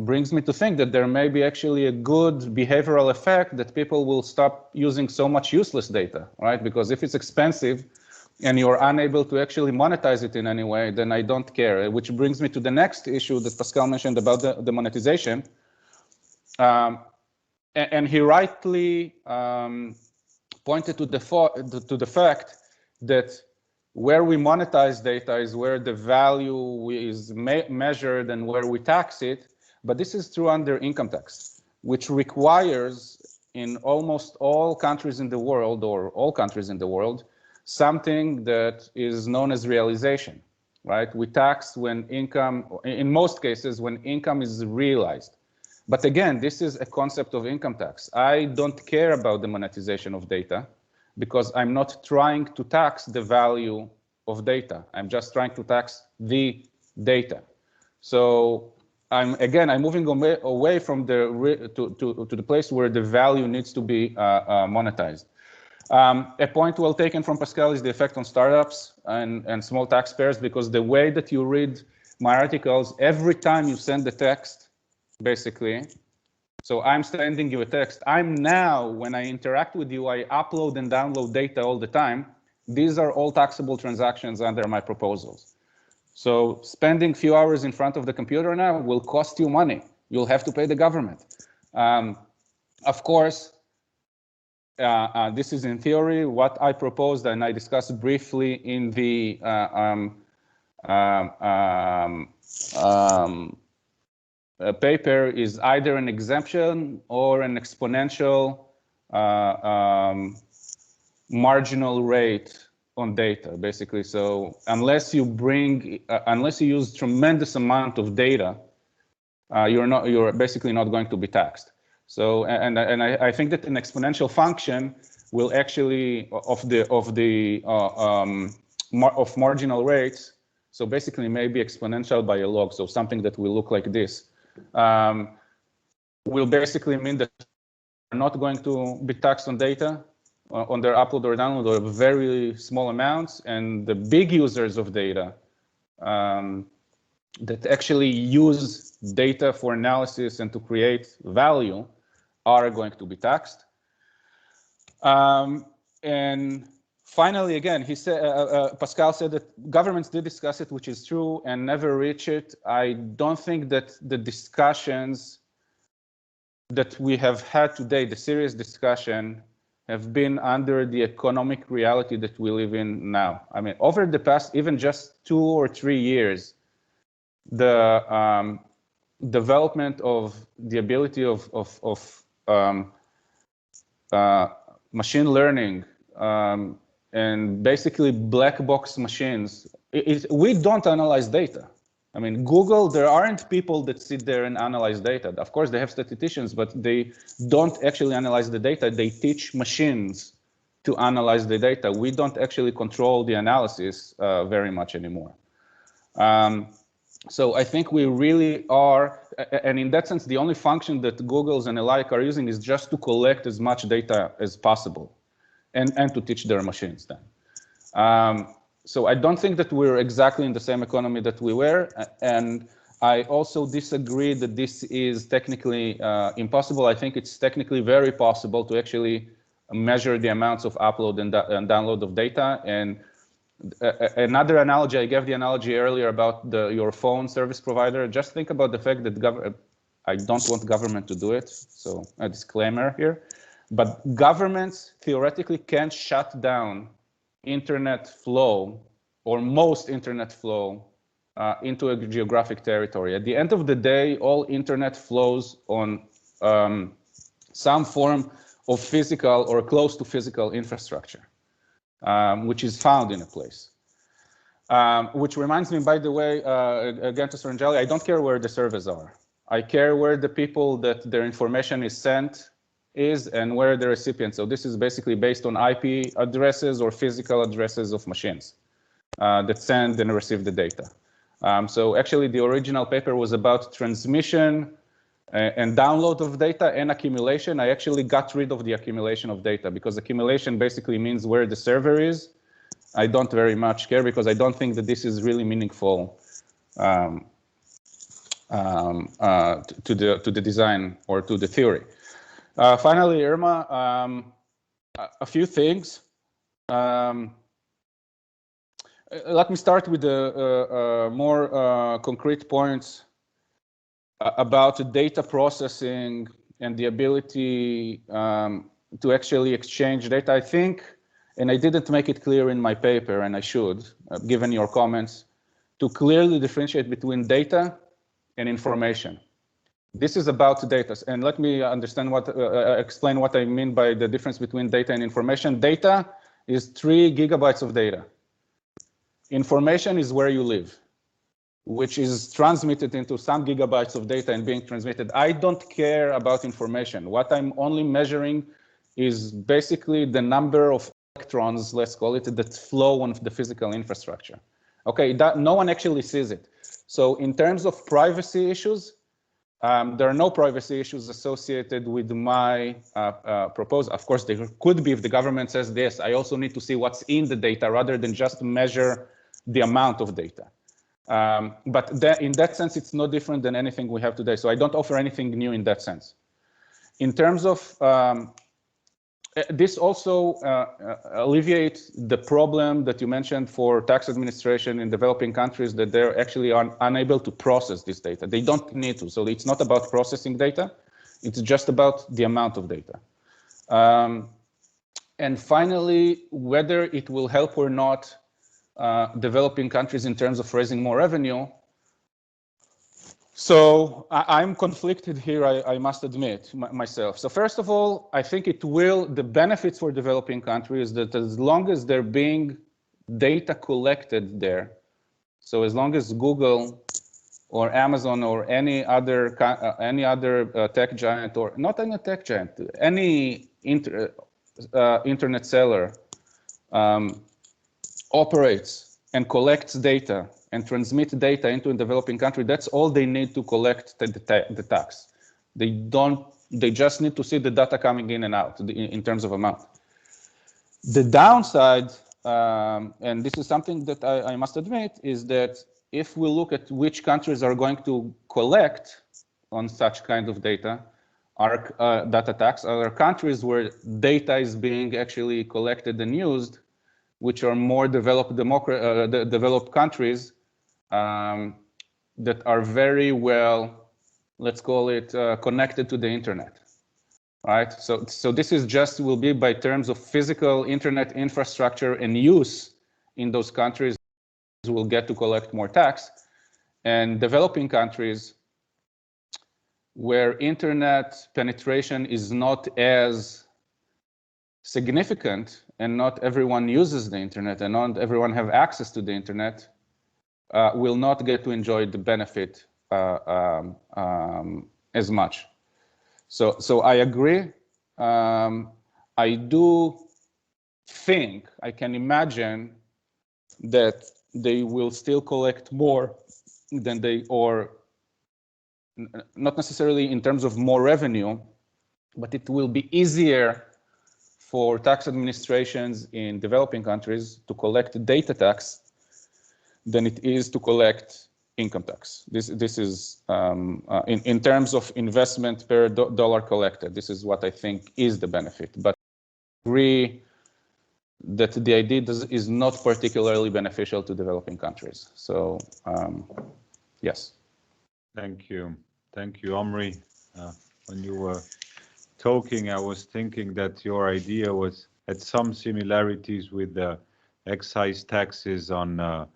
E: brings me to think that there may be actually a good behavioral effect that people will stop using so much useless data, right? Because if it's expensive and you're unable to actually monetize it in any way, then I don't care. Which brings me to the next issue that Pascal mentioned about the monetization. And he rightly pointed to the fact that where we monetize data is where the value is measured and where we tax it. But this is true under income tax, which requires in almost all countries in the world, or all countries in the world, something that is known as realization, right? We tax when income, in most cases, when income is realized. But again, this is a concept of income tax. I don't care about the monetization of data because I'm not trying to tax the value of data. I'm just trying to tax the data. So I'm moving away from to the place where the value needs to be monetized. A point well taken from Pascal is the effect on startups and small taxpayers, because the way that you read my articles, every time you send the text, basically, so I'm sending you a text. I'm now, when I interact with you, I upload and download data all the time. These are all taxable transactions under my proposals. So spending a few hours in front of the computer now will cost you money. You'll have to pay the government. Of course, this is in theory. What I proposed, and I discussed briefly in the paper, is either an exemption or an exponential marginal rate on data, basically. So unless you use tremendous amount of data, you're basically not going to be taxed. So and I think that an exponential function will actually of marginal rates. So basically maybe exponential by a log. So something that will look like this will basically mean that they're not going to be taxed on data on their upload or download, or very small amounts, and the big users of data that actually use data for analysis and to create value are going to be taxed. And finally, again, he said, Pascal said that governments did discuss it, which is true, and never reach it. I don't think that the discussions that we have had today, the serious discussion, have been under the economic reality that we live in now. I mean, over the past, even just 2 or 3 years, the development of the ability of machine learning and basically black box machines. We don't analyze data. I mean, Google, there aren't people that sit there and analyze data. Of course, they have statisticians, but they don't actually analyze the data. They teach machines to analyze the data. We don't actually control the analysis very much anymore. So I think we really are, and in that sense, the only function that Googles and alike are using is just to collect as much data as possible and to teach their machines then. So I don't think that we're exactly in the same economy that we were, and I also disagree that this is technically impossible. I think it's technically very possible to actually measure the amounts of upload and download of data. And another analogy, I gave the analogy earlier about your phone service provider. Just think about the fact that I don't want government to do it, so a disclaimer here, but governments theoretically can shut down internet flow, or most internet flow, into a geographic territory. At the end of the day, all internet flows on some form of physical or close to physical infrastructure, which is found in a place. Which reminds me, by the way, again to Sranjali, I don't care where the servers are. I care where the people that their information is sent is and where the recipient. So this is basically based on IP addresses or physical addresses of machines that send and receive the data. So actually the original paper was about transmission and download of data and accumulation. I actually got rid of the accumulation of data because accumulation basically means where the server is. I don't very much care because I don't think that this is really meaningful to the design or to the theory. Finally, Irma, a few things. Let me start with the more concrete points about data processing and the ability to actually exchange data. I think, and I didn't make it clear in my paper, and I should, given your comments, to clearly differentiate between data and information. This is about data, and let me explain what I mean by the difference between data and information. Data is 3 gigabytes of data. Information is where you live, which is transmitted into some gigabytes of data and being transmitted. I don't care about information. What I'm only measuring is basically the number of electrons, let's call it, that flow on the physical infrastructure. Okay, no one actually sees it. So in terms of privacy issues, there are no privacy issues associated with my proposal. Of course, there could be if the government says this. I also need to see what's in the data rather than just measure the amount of data. But in that sense, it's no different than anything we have today. So I don't offer anything new in that sense. In terms of this also alleviates the problem that you mentioned for tax administration in developing countries, that they're actually unable to process this data. They don't need to. So it's not about processing data. It's just about the amount of data. And finally, whether it will help or not developing countries in terms of raising more revenue. So I'm conflicted here, I must admit, myself. So first of all, I think it will, the benefits for developing countries that as long as there being data collected there, so as long as Google or Amazon or any other tech giant, or not any tech giant, any internet seller operates and collects data and transmit data into a developing country, that's all they need to collect the tax. They just need to see the data coming in and out in terms of amount. The downside, and this is something that I must admit, is that if we look at which countries are going to collect on such kind of data, data tax, are countries where data is being actually collected and used, which are more developed countries that are very well, let's call it, connected to the internet, right? So this is just will be by terms of physical internet infrastructure and use in those countries will get to collect more tax. And developing countries where internet penetration is not as significant and not everyone uses the internet and not everyone have access to the internet, will not get to enjoy the benefit as much. So I agree. I do think, I can imagine that they will still collect more than or not necessarily in terms of more revenue, but it will be easier for tax administrations in developing countries to collect data tax than it is to collect income tax. This is in terms of investment per dollar collected. This is what I think is the benefit. But I agree that the idea is not particularly beneficial to developing countries. So yes.
A: Thank you, Omri. When you were talking, I was thinking that your idea had some similarities with the excise taxes on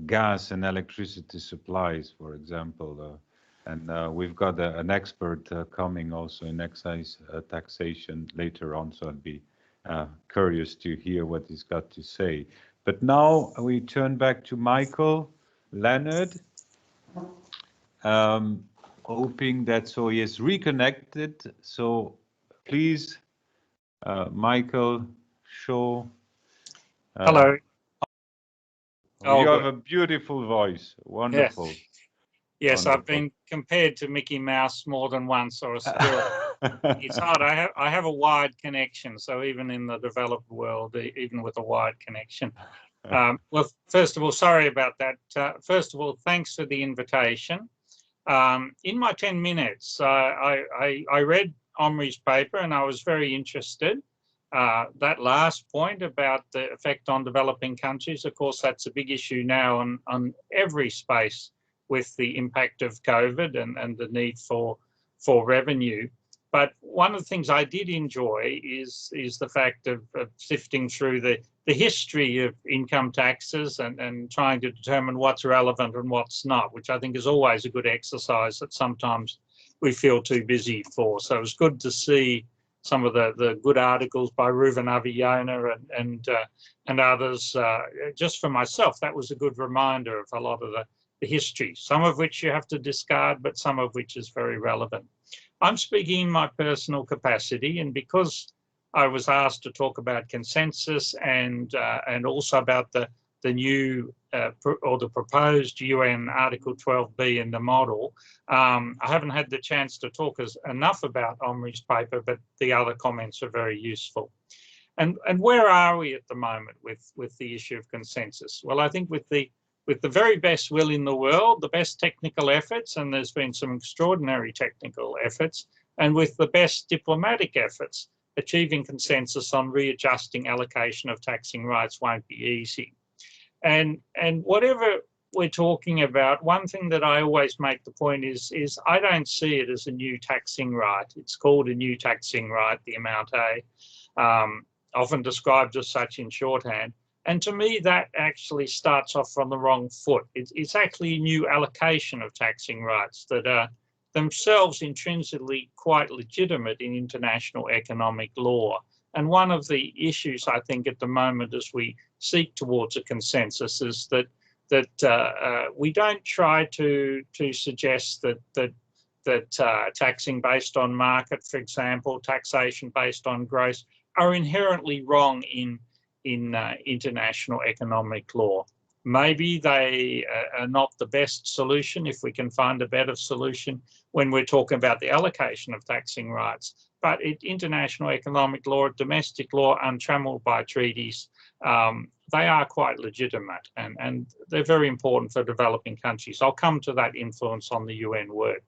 A: gas and electricity supplies, for example. And we've got an expert coming also in excise taxation later on, so I'd be curious to hear what he's got to say. But now we turn back to Michael Leonard, hoping that he is reconnected. So please, Michael, show.
F: Hello.
A: You have a beautiful voice. Wonderful.
F: Yes, yes,
A: Wonderful.
F: I've been compared to Mickey Mouse more than once, or still. It's hard. I have a wide connection, so even in the developed world, even with a wide connection. Well, first of all, sorry about that. First of all, thanks for the invitation. In my 10 minutes, I read Omri's paper and I was very interested. That last point about the effect on developing countries, of course, that's a big issue now on every space with the impact of COVID and the need for revenue. But one of the things I did enjoy is the fact of sifting through the history of income taxes and trying to determine what's relevant and what's not, which I think is always a good exercise that sometimes we feel too busy for. So it was good to see some of the good articles by Reuven Aviona and others. Just for myself, that was a good reminder of a lot of the history, some of which you have to discard, but some of which is very relevant. I'm speaking in my personal capacity, and because I was asked to talk about consensus and also about the new or the proposed UN Article 12B in the model, I haven't had the chance to talk enough about Omri's paper, but the other comments are very useful. And where are we at the moment with the issue of consensus? Well, I think with the very best will in the world, the best technical efforts, and there's been some extraordinary technical efforts, and with the best diplomatic efforts, achieving consensus on readjusting allocation of taxing rights won't be easy. And whatever we're talking about, one thing that I always make the point is I don't see it as a new taxing right. It's called a new taxing right, the Amount A, often described as such in shorthand. And to me, that actually starts off from the wrong foot. It's actually a new allocation of taxing rights that are themselves intrinsically quite legitimate in international economic law. And one of the issues, I think, at the moment as we seek towards a consensus is that we don't try to suggest that taxing based on market, for example, taxation based on gross, are inherently wrong in international economic law. Maybe they are not the best solution if we can find a better solution when we're talking about the allocation of taxing rights. But international economic law, domestic law, untrammeled by treaties, they are quite legitimate and they're very important for developing countries. I'll come to that influence on the UN work.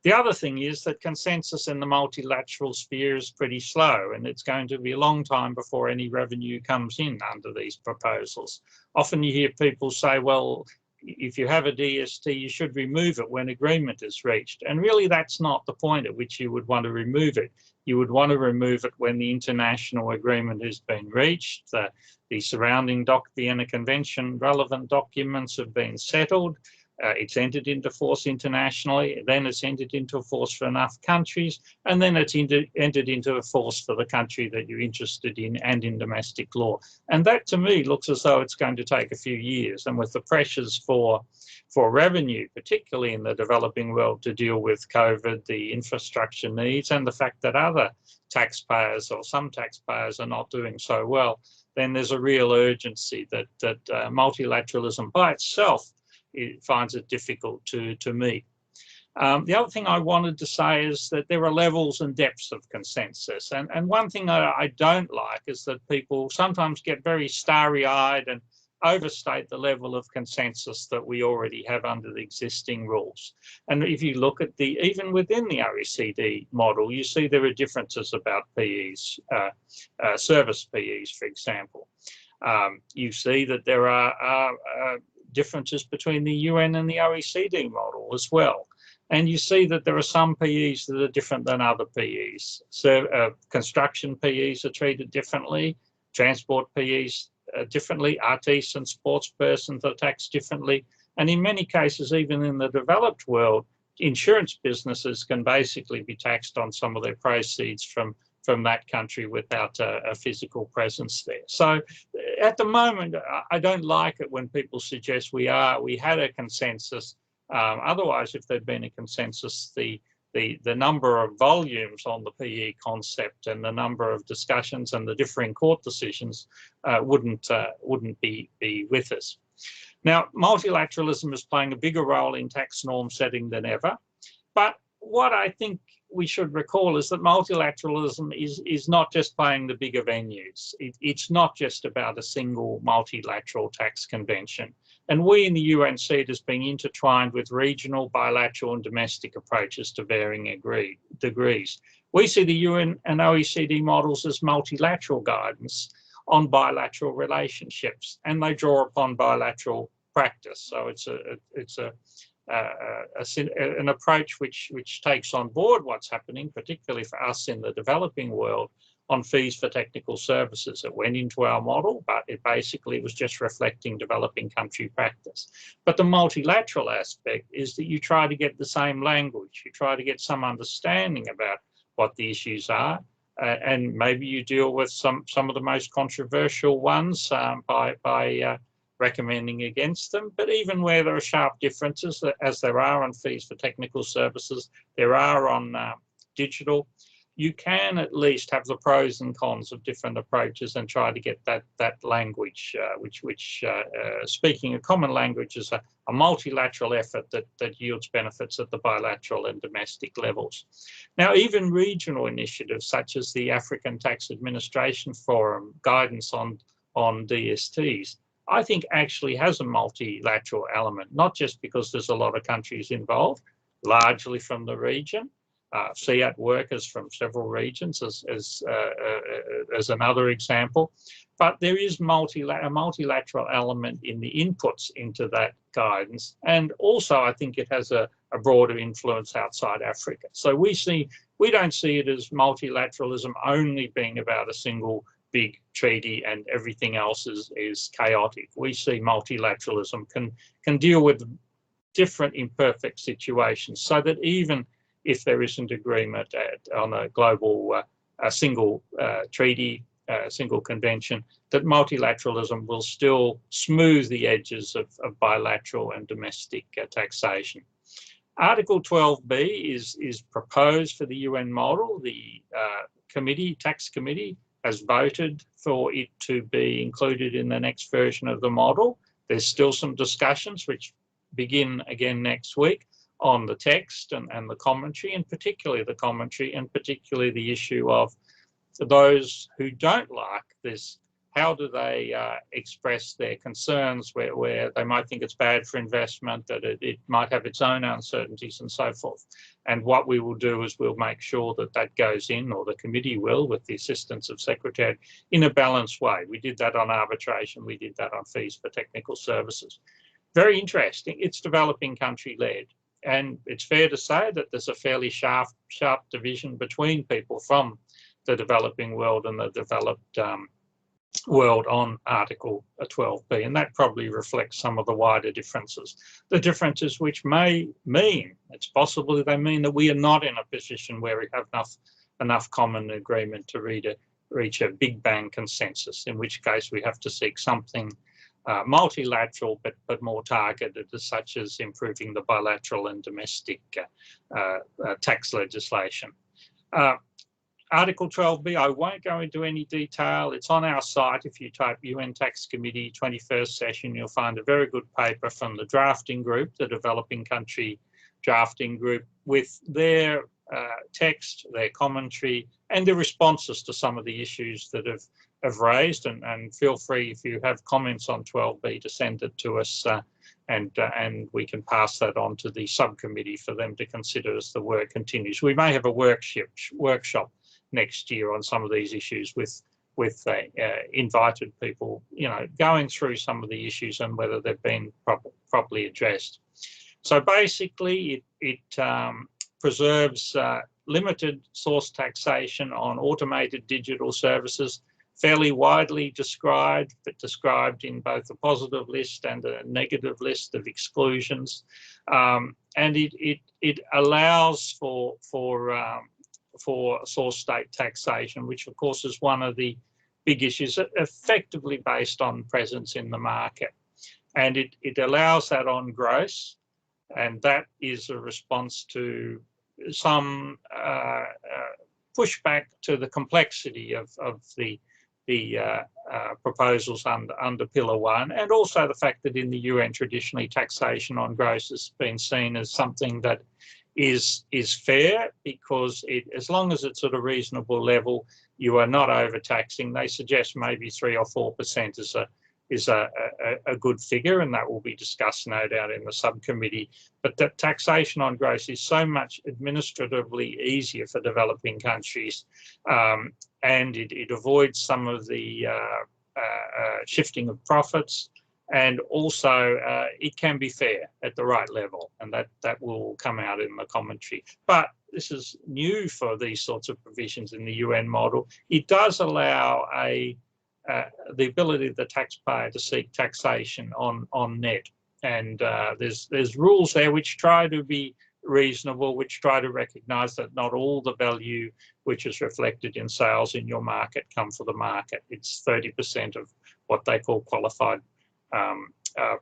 F: The other thing is that consensus in the multilateral sphere is pretty slow, and it's going to be a long time before any revenue comes in under these proposals. Often you hear people say, well, if you have a DST, you should remove it when agreement is reached. And really, that's not the point at which you would want to remove it. You would want to remove it when the international agreement has been reached, the surrounding Vienna Convention relevant documents have been settled, it's entered into force internationally, then it's entered into force for enough countries, and then it's entered into force for the country that you're interested in and in domestic law. And that, to me, looks as though it's going to take a few years. And with the pressures for revenue, particularly in the developing world, to deal with COVID, the infrastructure needs, and the fact that other taxpayers or some taxpayers are not doing so well, then there's a real urgency that multilateralism by itself, it finds it difficult to meet. The other thing I wanted to say is that there are levels and depths of consensus. And one thing I don't like is that people sometimes get very starry-eyed and overstate the level of consensus that we already have under the existing rules. And if you look at even within the OECD model, you see there are differences about PEs, service PEs, for example. You see that there are differences between the UN and the OECD model as well. And you see that there are some PEs that are different than other PEs. So construction PEs are treated differently, transport PEs differently, artists and sports persons are taxed differently. And in many cases, even in the developed world, insurance businesses can basically be taxed on some of their proceeds from that country without a physical presence there. So at the moment, I don't like it when people suggest we had a consensus. Otherwise, if there'd been a consensus, the number of volumes on the PE concept and the number of discussions and the differing court decisions wouldn't be with us. Now, multilateralism is playing a bigger role in tax norm setting than ever. But what I think we should recall is that multilateralism is not just playing the bigger venues. It's not just about a single multilateral tax convention. And we in the UN see it as being intertwined with regional, bilateral and domestic approaches to varying degrees. We see the UN and OECD models as multilateral guidance on bilateral relationships, and they draw upon bilateral practice. So it's an approach which takes on board what's happening, particularly for us in the developing world, on fees for technical services. It went into our model, but it basically was just reflecting developing country practice. But the multilateral aspect is that you try to get the same language, you try to get some understanding about what the issues are, and maybe you deal with some of the most controversial ones by recommending against them. But even where there are sharp differences, as there are on fees for technical services, there are on digital, you can at least have the pros and cons of different approaches and try to get that language, which speaking a common language is a multilateral effort that yields benefits at the bilateral and domestic levels. Now, even regional initiatives such as the African Tax Administration Forum guidance on DSTs, I think actually has a multilateral element, not just because there's a lot of countries involved, largely from the region. SEAT workers from several regions as another example, but there is a multilateral element in the inputs into that guidance, and also I think it has a broader influence outside Africa. So we don't see it as multilateralism only being about a single big treaty and everything else is chaotic. We see multilateralism can deal with different imperfect situations, so that even if there isn't agreement on a global, a single treaty, single convention, that multilateralism will still smooth the edges of bilateral and domestic taxation. Article 12B is proposed for the UN model. The tax committee has voted for it to be included in the next version of the model. There's still some discussions which begin again next week on the text and the commentary, and particularly the commentary, and particularly the issue of those who don't like this, how do they express their concerns where they might think it's bad for investment, that it might have its own uncertainties and so forth. And what we will do is we'll make sure that goes in, or the committee will, with the assistance of Secretariat, in a balanced way. We did that on arbitration, we did that on fees for technical services. Very interesting, it's developing country led. And it's fair to say that there's a fairly sharp division between people from the developing world and the developed world on Article 12B, and that probably reflects some of the wider differences. The differences which may mean, it's possible they mean that we are not in a position where we have enough common agreement to reach a big bang consensus, in which case we have to seek something multilateral but more targeted, such as improving the bilateral and domestic tax legislation. Article 12B, I won't go into any detail. It's on our site. If you type UN Tax Committee 21st session, you'll find a very good paper from the drafting group, the developing country drafting group, with their text, their commentary, and the responses to some of the issues that have raised, and feel free, if you have comments on 12B, to send it to us, and we can pass that on to the subcommittee for them to consider as the work continues. We may have a workshop next year on some of these issues with invited people, going through some of the issues and whether they've been properly addressed. So basically, it preserves limited source taxation on automated digital services, fairly widely described, but described in both a positive list and a negative list of exclusions. And it allows for source state taxation, which of course is one of the big issues, effectively based on presence in the market. And it allows that on gross, and that is a response to some pushback to the complexity of the proposals under Pillar 1, and also the fact that in the UN traditionally taxation on gross has been seen as something that is fair, because as long as it's at a reasonable level, you are not overtaxing. They suggest maybe 3 or 4% is a good figure, and that will be discussed no doubt in the subcommittee. But that taxation on gross is so much administratively easier for developing countries, and it avoids some of the shifting of profits, and also it can be fair at the right level, and that will come out in the commentary. But this is new for these sorts of provisions in the UN model. It does allow the ability of the taxpayer to seek taxation on net, and there's rules there which try to be reasonable, which try to recognise that not all the value which is reflected in sales in your market come for the market. It's 30% of what they call qualified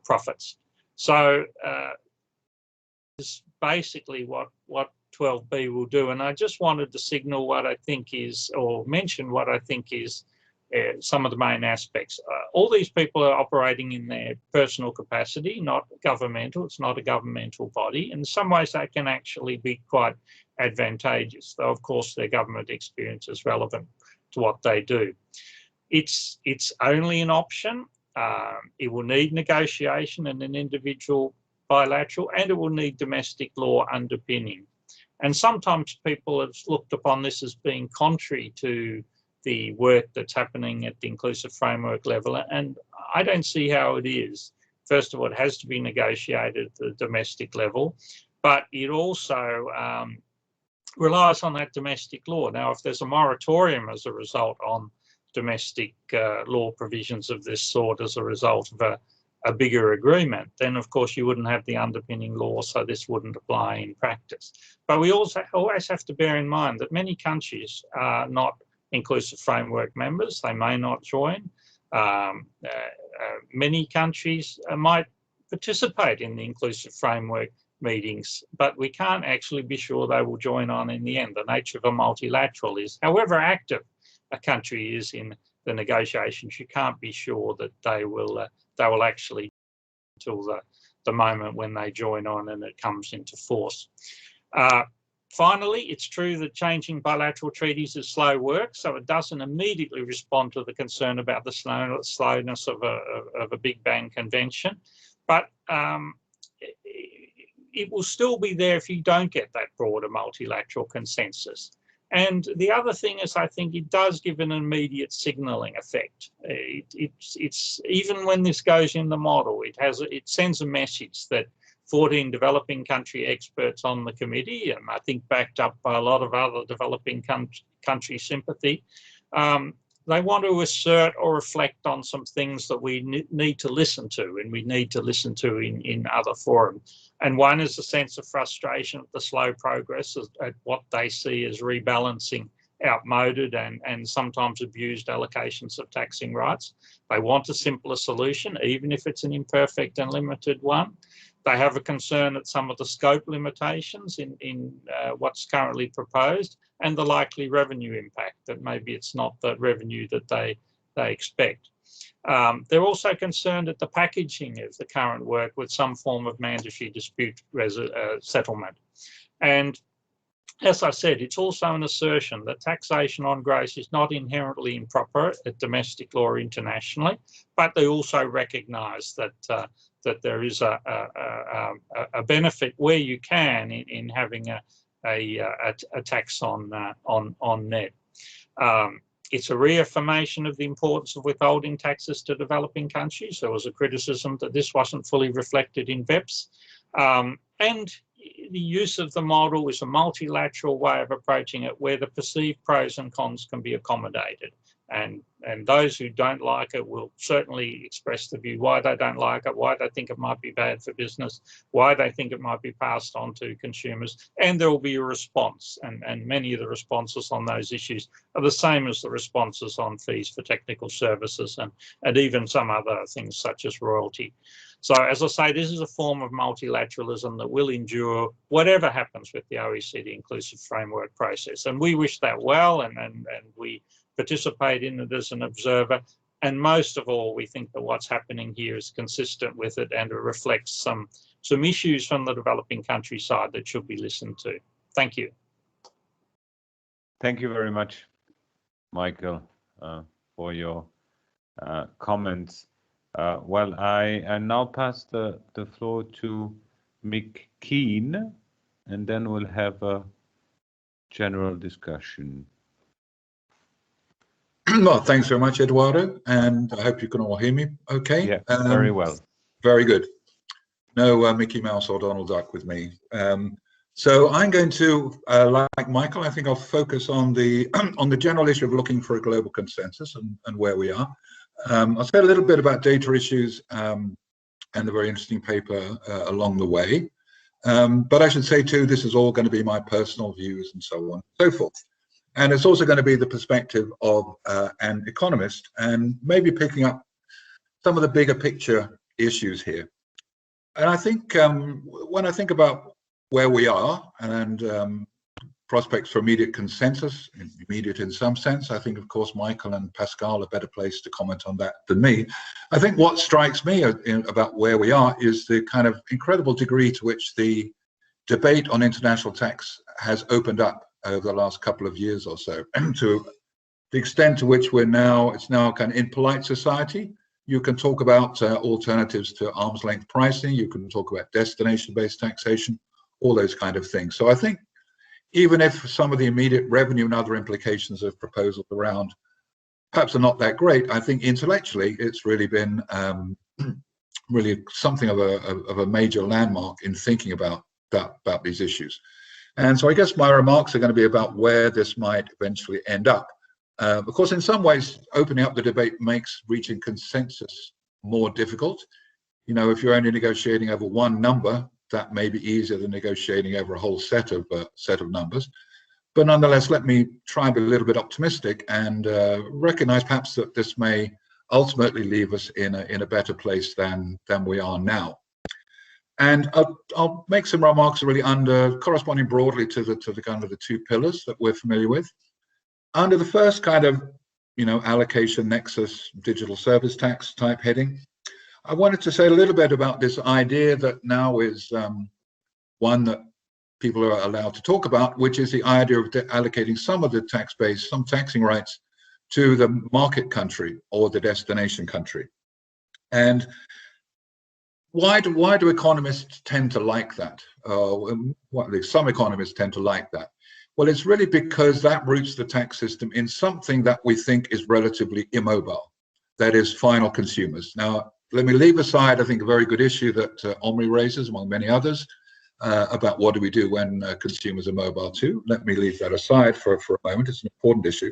F: profits. So is basically what 12B will do. And I just wanted to signal what I think is, or mention what I think is some of the main aspects. All these people are operating in their personal capacity, not governmental. It's not a governmental body. In some ways, that can actually be quite advantageous, though, of course, their government experience is relevant to what they do. It's only an option. It will need negotiation and an individual bilateral, and it will need domestic law underpinning. And sometimes people have looked upon this as being contrary to the work that's happening at the inclusive framework level, and I don't see how it is. First of all, it has to be negotiated at the domestic level, but it also relies on that domestic law. Now, if there's a moratorium as a result on domestic law provisions of this sort as a result of a bigger agreement, then of course you wouldn't have the underpinning law, so this wouldn't apply in practice. But we also always have to bear in mind that many countries are not inclusive framework members. They may not join. Many countries might participate in the inclusive framework meetings, but we can't actually be sure they will join on in the end. The nature of a multilateral is, however active a country is in the negotiations, you can't be sure that they will actually until the moment when they join on and it comes into force. Finally, it's true that changing bilateral treaties is slow work, so it doesn't immediately respond to the concern about the slowness of a Big Bang convention, but it will still be there if you don't get that broader multilateral consensus. And the other thing is, I think it does give an immediate signalling effect. It's even when this goes in the model, it sends a message that 14 developing country experts on the committee, and I think backed up by a lot of other developing country sympathy, they want to assert or reflect on some things that we need to listen to, and we need to listen to in other forums. And one is a sense of frustration at the slow progress at what they see as rebalancing outmoded and sometimes abused allocations of taxing rights. They want a simpler solution, even if it's an imperfect and limited one. They have a concern at some of the scope limitations in what's currently proposed and the likely revenue impact, that maybe it's not the revenue that they expect. They're also concerned at the packaging of the current work with some form of mandatory dispute settlement. And as I said, it's also an assertion that taxation on gross is not inherently improper at domestic law or internationally, but they also recognise that that there is a benefit where you can in having a tax on net. It's a reaffirmation of the importance of withholding taxes to developing countries. There was a criticism that this wasn't fully reflected in BEPS. And the use of the model is a multilateral way of approaching it where the perceived pros and cons can be accommodated. And those who don't like it will certainly express the view why they don't like it, why they think it might be bad for business, why they think it might be passed on to consumers, and there will be a response. And many of the responses on those issues are the same as the responses on fees for technical services and even some other things such as royalty. So as I say, this is a form of multilateralism that will endure whatever happens with the OECD inclusive framework process. And we wish that well, and we participate in it as an observer. And most of all, we think that what's happening here is consistent with it and it reflects some issues from the developing country side that should be listened to. Thank you.
A: Thank you very much, Michael, for your comments. Well, I now pass the floor to Mick Keane, and then we'll have a general discussion.
G: Well, thanks very much, Eduardo, and I hope you can all hear me okay.
A: Yeah, very well.
G: Very good. No Mickey Mouse or Donald Duck with me. So I'm going to, like Michael, I think I'll focus on the on the general issue of looking for a global consensus and where we are. I'll say a little bit about data issues and the very interesting paper along the way. But I should say too, this is all going to be my personal views and so on and so forth. And it's also going to be the perspective of an economist and maybe picking up some of the bigger picture issues here. And I think when I think about where we are and prospects for immediate consensus, immediate in some sense, I think, of course, Michael and Pascal are better placed to comment on that than me. I think what strikes me about where we are is the kind of incredible degree to which the debate on international tax has opened up over the last couple of years or so, to the extent to which it's now kind of in polite society. You can talk about alternatives to arm's length pricing. You can talk about destination-based taxation, all those kind of things. So I think even if some of the immediate revenue and other implications of proposals around perhaps are not that great, I think intellectually it's really been really something of a major landmark in thinking about these issues. And so I guess my remarks are going to be about where this might eventually end up. Of course, in some ways, opening up the debate makes reaching consensus more difficult. You know, if you're only negotiating over one number, that may be easier than negotiating over a whole set of numbers. But nonetheless, let me try and be a little bit optimistic and recognize perhaps that this may ultimately leave us in a better place than we are now. And I'll make some remarks really corresponding broadly to the kind of the two pillars that we're familiar with. Under the first kind of, allocation nexus digital service tax type heading, I wanted to say a little bit about this idea that now is one that people are allowed to talk about, which is the idea of allocating some of the tax base, some taxing rights to the market country or the destination country. And why do economists tend to like that? Some economists tend to like that. Well, it's really because that roots the tax system in something that we think is relatively immobile, that is final consumers. Now, let me leave aside, I think, a very good issue that Omri raises, among many others, about what do we do when consumers are mobile too. Let me leave that aside for a moment. It's an important issue.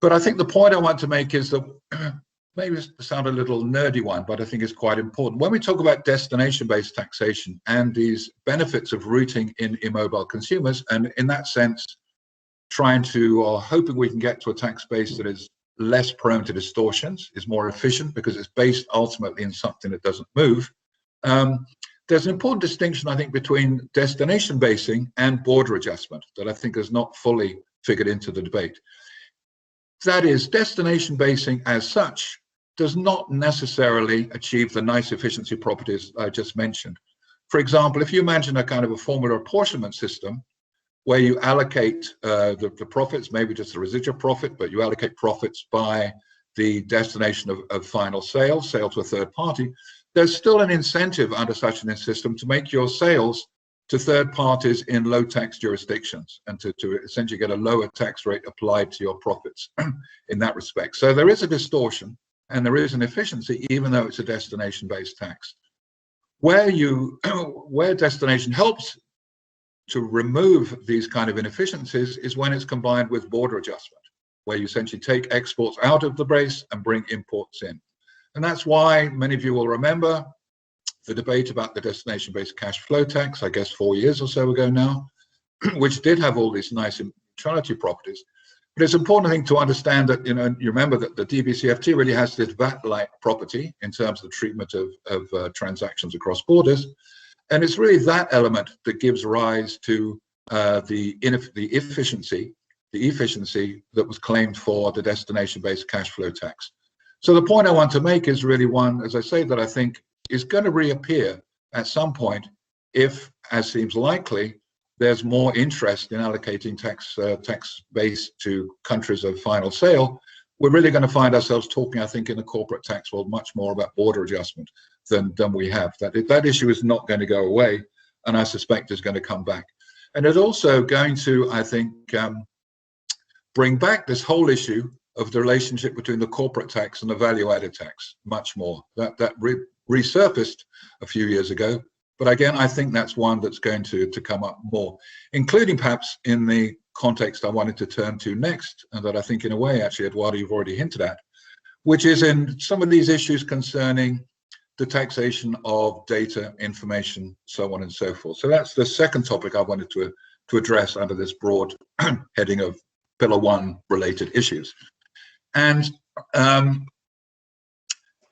G: But I think the point I want to make is that maybe it sounds a little nerdy one, but I think it's quite important. When we talk about destination-based taxation and these benefits of rooting in immobile consumers, and in that sense, trying to or hoping we can get to a tax base that is less prone to distortions, is more efficient because it's based ultimately in something that doesn't move. There's an important distinction, I think, between destination basing and border adjustment that I think is not fully figured into the debate. That is, destination basing as such does not necessarily achieve the nice efficiency properties I just mentioned. For example, if you imagine a kind of a formula apportionment system where you allocate the profits, maybe just the residual profit, but you allocate profits by the destination of final sale to a third party, there's still an incentive under such a system to make your sales to third parties in low tax jurisdictions and to essentially get a lower tax rate applied to your profits in that respect. So there is a distortion and there is an efficiency, even though it's a destination-based tax. Where destination helps to remove these kind of inefficiencies is when it's combined with border adjustment, where you essentially take exports out of the base and bring imports in. And that's why many of you will remember the debate about the destination-based cash flow tax, I guess 4 years or so ago now, which did have all these nice neutrality properties. But it's important, I think, to understand that, you remember that the DBCFT really has this VAT-like property in terms of the treatment of transactions across borders. And it's really that element that gives rise to the efficiency that was claimed for the destination-based cash flow tax. So the point I want to make is really one, as I say, that I think is going to reappear at some point if, as seems likely, there's more interest in allocating tax base to countries of final sale. We're really going to find ourselves talking, I think, in the corporate tax world much more about border adjustment than we have. That issue is not going to go away, and I suspect is going to come back. And it's also going to, I think, bring back this whole issue of the relationship between the corporate tax and the value-added tax much more. That resurfaced a few years ago, But again, I think that's one that's going to come up more, including perhaps in the context I wanted to turn to next, and that I think in a way, actually, Eduardo, you've already hinted at, which is in some of these issues concerning the taxation of data, information, so on and so forth. So that's the second topic I wanted to address under this broad heading of Pillar 1 related issues. And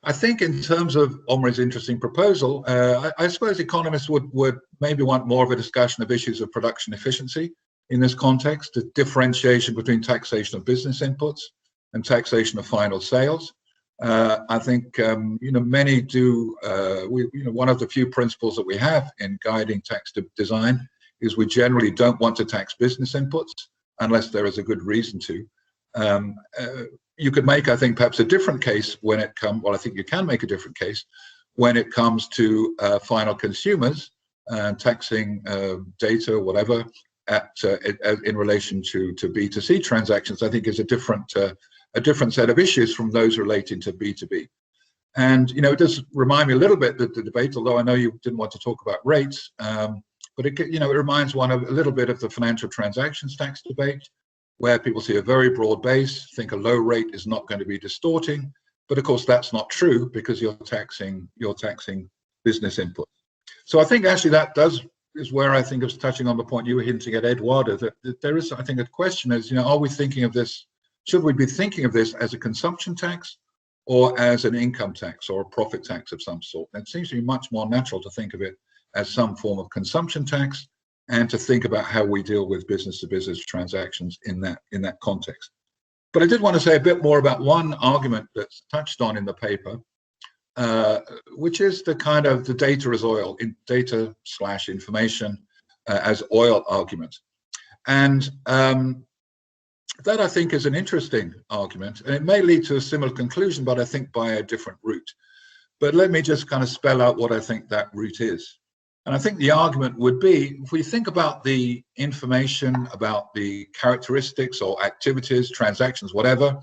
G: I think in terms of Omri's interesting proposal, I suppose economists would maybe want more of a discussion of issues of production efficiency in this context, the differentiation between taxation of business inputs and taxation of final sales. I think many do. One of the few principles that we have in guiding tax design is we generally don't want to tax business inputs unless there is a good reason to. You could make, I think, perhaps a different case when it comes. Well, I think you can make a different case when it comes to final consumers taxing data or whatever in relation to B2C transactions. I think is a different set of issues from those relating to B2B. And it does remind me a little bit that the debate, although I know you didn't want to talk about rates, but it reminds one of a little bit of the financial transactions tax debate, where people see a very broad base, think a low rate is not going to be distorting, but of course that's not true because you're taxing business input. So I think actually that is where I think I was touching on the point you were hinting at, Eduardo, that there is, I think, a question is, are we thinking of this? Should we be thinking of this as a consumption tax or as an income tax or a profit tax of some sort? And it seems to be much more natural to think of it as some form of consumption tax, and to think about how we deal with business-to-business transactions in that context. But I did want to say a bit more about one argument that's touched on in the paper, which is the kind of the data as oil, data/information as oil argument. And that, I think, is an interesting argument, and it may lead to a similar conclusion, but I think by a different route. But let me just kind of spell out what I think that route is. And I think the argument would be, if we think about the information about the characteristics or activities, transactions, whatever,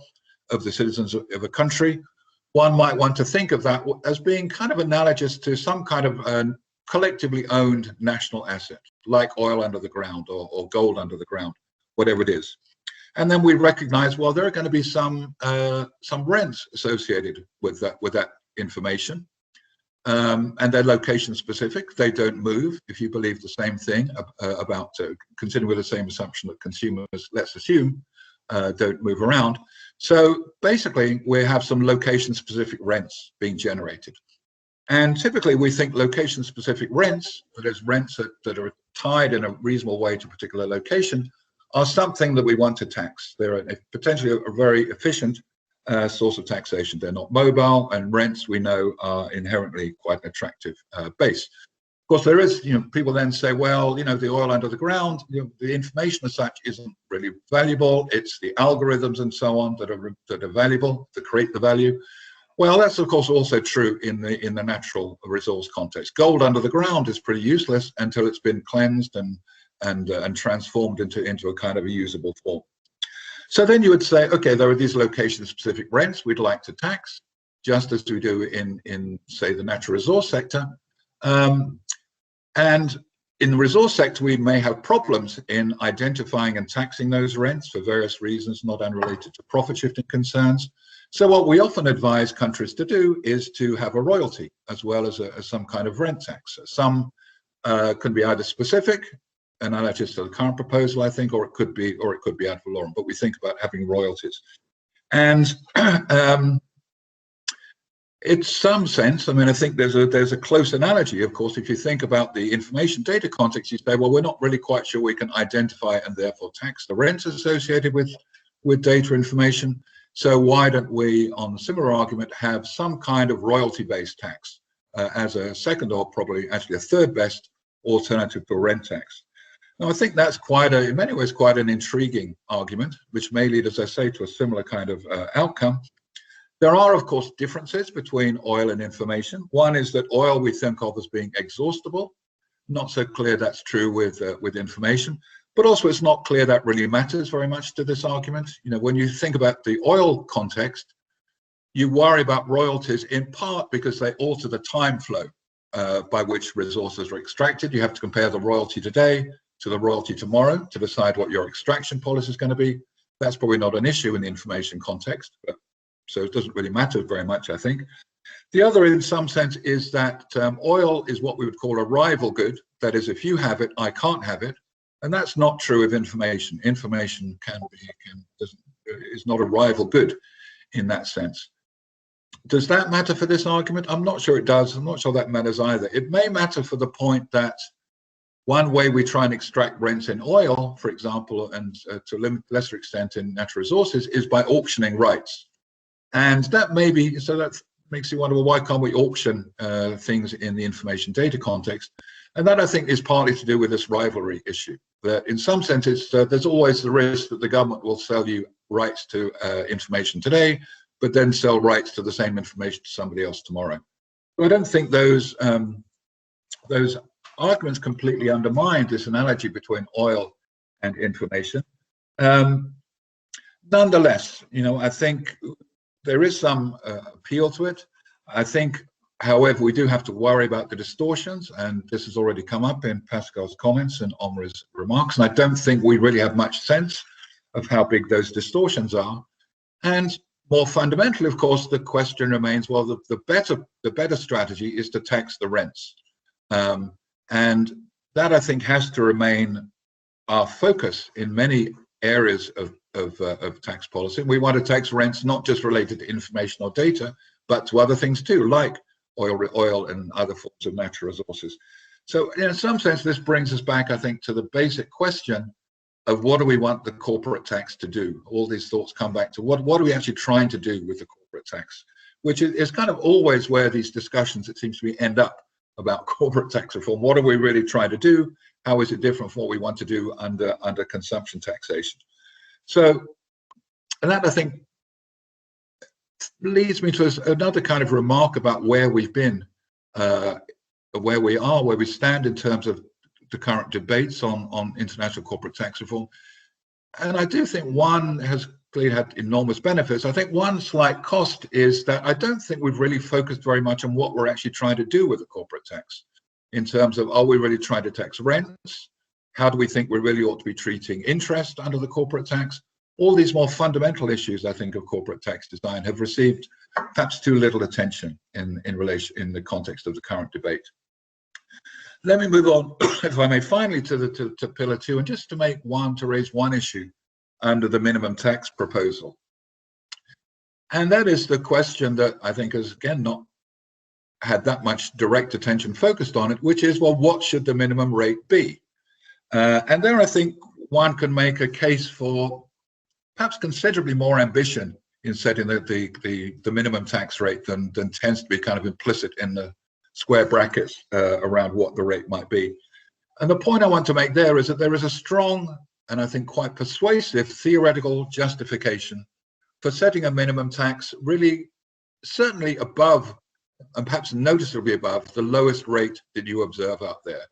G: of the citizens of a country, one might want to think of that as being kind of analogous to some kind of collectively owned national asset, like oil under the ground or gold under the ground, whatever it is. And then we recognize, well, there are going to be some rents associated with that information. And they're location specific. They don't move. If you believe the same thing about considering with the same assumption that consumers, let's assume, don't move around. So basically, we have some location specific rents being generated. And typically, we think location specific rents, that is, rents that are tied in a reasonable way to a particular location, are something that we want to tax. They're potentially a very efficient source of taxation. They're not mobile, and rents, we know, are inherently quite an attractive base. Of course, there is, people then say, well, the oil under the ground, the information as such isn't really valuable. It's the algorithms and so on that are valuable, to create the value. Well, that's of course also true in the natural resource context. Gold under the ground is pretty useless until it's been cleansed and transformed into a kind of a usable form. So then you would say, okay, there are these location-specific rents we'd like to tax, just as we do in say, the natural resource sector. And in the resource sector, we may have problems in identifying and taxing those rents for various reasons, not unrelated to profit-shifting concerns. So what we often advise countries to do is to have a royalty as well as some kind of rent tax. Some can be either specific, analogous to the current proposal, I think, or it could be ad valorem. But we think about having royalties, and in some sense, I think there's a close analogy. Of course, if you think about the information data context, you say, well, we're not really quite sure we can identify and therefore tax the rents associated with data information. So why don't we, on a similar argument, have some kind of royalty-based tax as a second, or probably actually a third best alternative to rent tax? Now, I think that's in many ways, quite an intriguing argument, which may lead, as I say, to a similar kind of outcome. There are, of course, differences between oil and information. One is that oil we think of as being exhaustible. Not so clear that's true with information, but also it's not clear that really matters very much to this argument. When you think about the oil context, you worry about royalties in part because they alter the time flow by which resources are extracted. You have to compare the royalty today to the royalty tomorrow to decide what your extraction policy is going to be. That's probably not an issue in the information context, but, so it doesn't really matter very much, I think. The other, in some sense, is that oil is what we would call a rival good. That is, if you have it, I can't have it. And that's not true of information. Information is not a rival good in that sense. Does that matter for this argument? I'm not sure it does. I'm not sure that matters either. It may matter for the point that one way we try and extract rents in oil, for example, and to a lesser extent in natural resources, is by auctioning rights. And that may be, so that makes you wonder, well, why can't we auction things in the information data context? And that, I think, is partly to do with this rivalry issue. That in some sense, there's always the risk that the government will sell you rights to information today, but then sell rights to the same information to somebody else tomorrow. So I don't think those arguments completely undermine this analogy between oil and information. Nonetheless, I think there is some appeal to it. I think, however, we do have to worry about the distortions, and this has already come up in Pascal's comments and Omri's remarks, and I don't think we really have much sense of how big those distortions are. And more fundamentally, of course, the question remains, well, the better strategy is to tax the rents. And that, I think, has to remain our focus in many areas of tax policy. We want to tax rents not just related to information or data, but to other things too, like oil and other forms of natural resources. So in some sense, this brings us back, I think, to the basic question of what do we want the corporate tax to do? All these thoughts come back to what are we actually trying to do with the corporate tax, which is kind of always where these discussions, it seems to me, end up about corporate tax reform. What are we really trying to do? How is it different from what we want to do under consumption taxation? So, and that, I think, leads me to another kind of remark about where we've been, where we are, where we stand in terms of the current debates on international corporate tax reform. And I do think one has clearly had enormous benefits. I think one slight cost is that I don't think we've really focused very much on what we're actually trying to do with the corporate tax, in terms of, are we really trying to tax rents? How do we think we really ought to be treating interest under the corporate tax? All these more fundamental issues, I think, of corporate tax design have received perhaps too little attention in the context of the current debate. Let me move on, if I may, finally to Pillar 2, and just to raise one issue under the minimum tax proposal. And that is the question that I think has, again, not had that much direct attention focused on it, which is, well, what should the minimum rate be? And there, I think, one can make a case for perhaps considerably more ambition in setting the minimum tax rate than tends to be kind of implicit in the square brackets around what the rate might be. And the point I want to make there is that there is a strong and I think quite persuasive theoretical justification for setting a minimum tax really certainly above, and perhaps noticeably above, the lowest rate that you observe out there.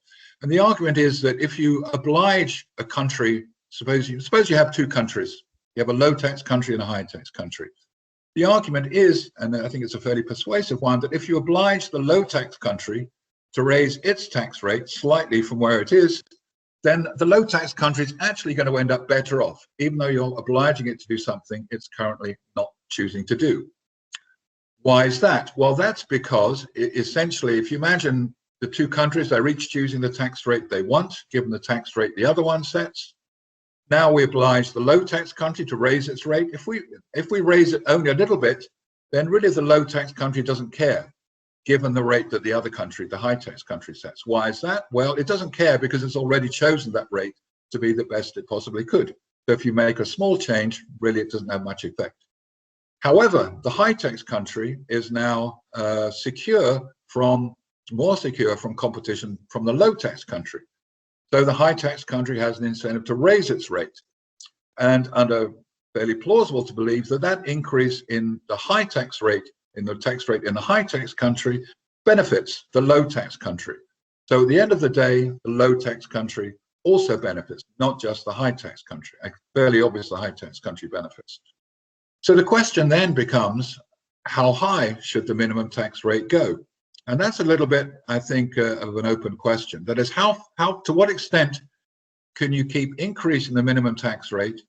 G: And the argument is that if you oblige a country, suppose you have two countries, you have a low tax country and a high tax country. The argument is, and I think it's a fairly persuasive one, that if you oblige the low tax country to raise its tax rate slightly from where it is, then the low tax country is actually going to end up better off, even though you're obliging it to do something it's currently not choosing to do. Why is that? Well, that's because essentially, if you imagine the two countries, they're each choosing the tax rate they want, given the tax rate the other one sets. Now we oblige the low tax country to raise its rate. If we raise it only a little bit, then really the low tax country doesn't care, given the rate that the other country, the high tax country, sets. Why is that? Well, it doesn't care because it's already chosen that rate to be the best it possibly could. So if you make a small change, really it doesn't have much effect. However, the high tax country is now more secure from competition from the low tax country. So the high tax country has an incentive to raise its rate. And under fairly plausible to believe that that increase in the high tax rate, in the tax rate in the high tax country, benefits the low tax country. So at the end of the day, the low tax country also benefits, not just the high tax country. Fairly obvious the high tax country benefits. So the question then becomes, how high should the minimum tax rate go? And that's a little bit, I think, of an open question. That is, how to what extent can you keep increasing the minimum tax rate?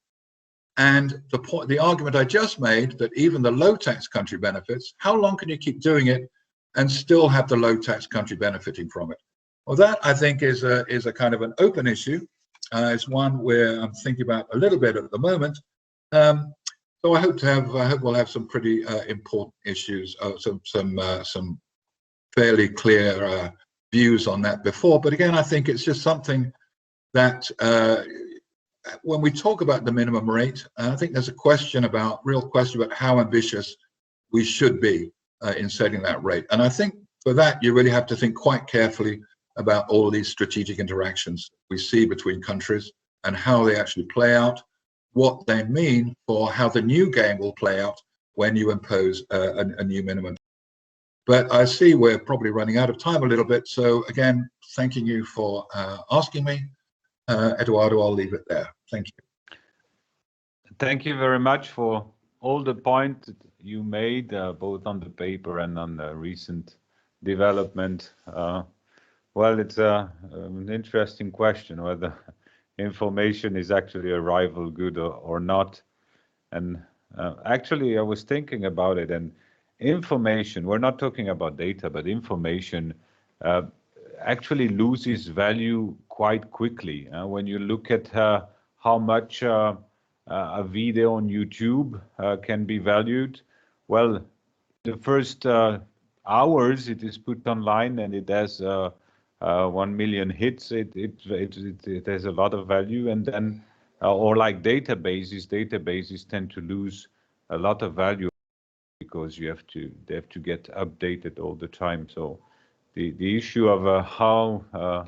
G: And the argument I just made, that even the low tax country benefits, how long can you keep doing it and still have the low tax country benefiting from it? Well, that I think is a kind of an open issue. It's one where I'm thinking about a little bit at the moment. So I hope we'll have some pretty important issues, some fairly clear views on that before. But again, I think it's just something that when we talk about the minimum rate, I think there's a real question about how ambitious we should be in setting that rate. And I think for that, you really have to think quite carefully about all these strategic interactions we see between countries and how they actually play out, what they mean for how the new game will play out when you impose a new minimum. But I see we're probably running out of time a little bit. So again, thanking you for asking me. Eduardo, I'll leave it there. Thank you.
A: Thank you very much for all the points you made, both on the paper and on the recent development. Well, it's an interesting question whether information is actually a rival good or not. And actually, I was thinking about it, and information, we're not talking about data, but information actually loses value quite quickly. When you look at how much a video on YouTube can be valued, well, the first hours it is put online and it has 1 million hits, it has a lot of value. And then, or like databases tend to lose a lot of value because they have to get updated all the time. So the issue of how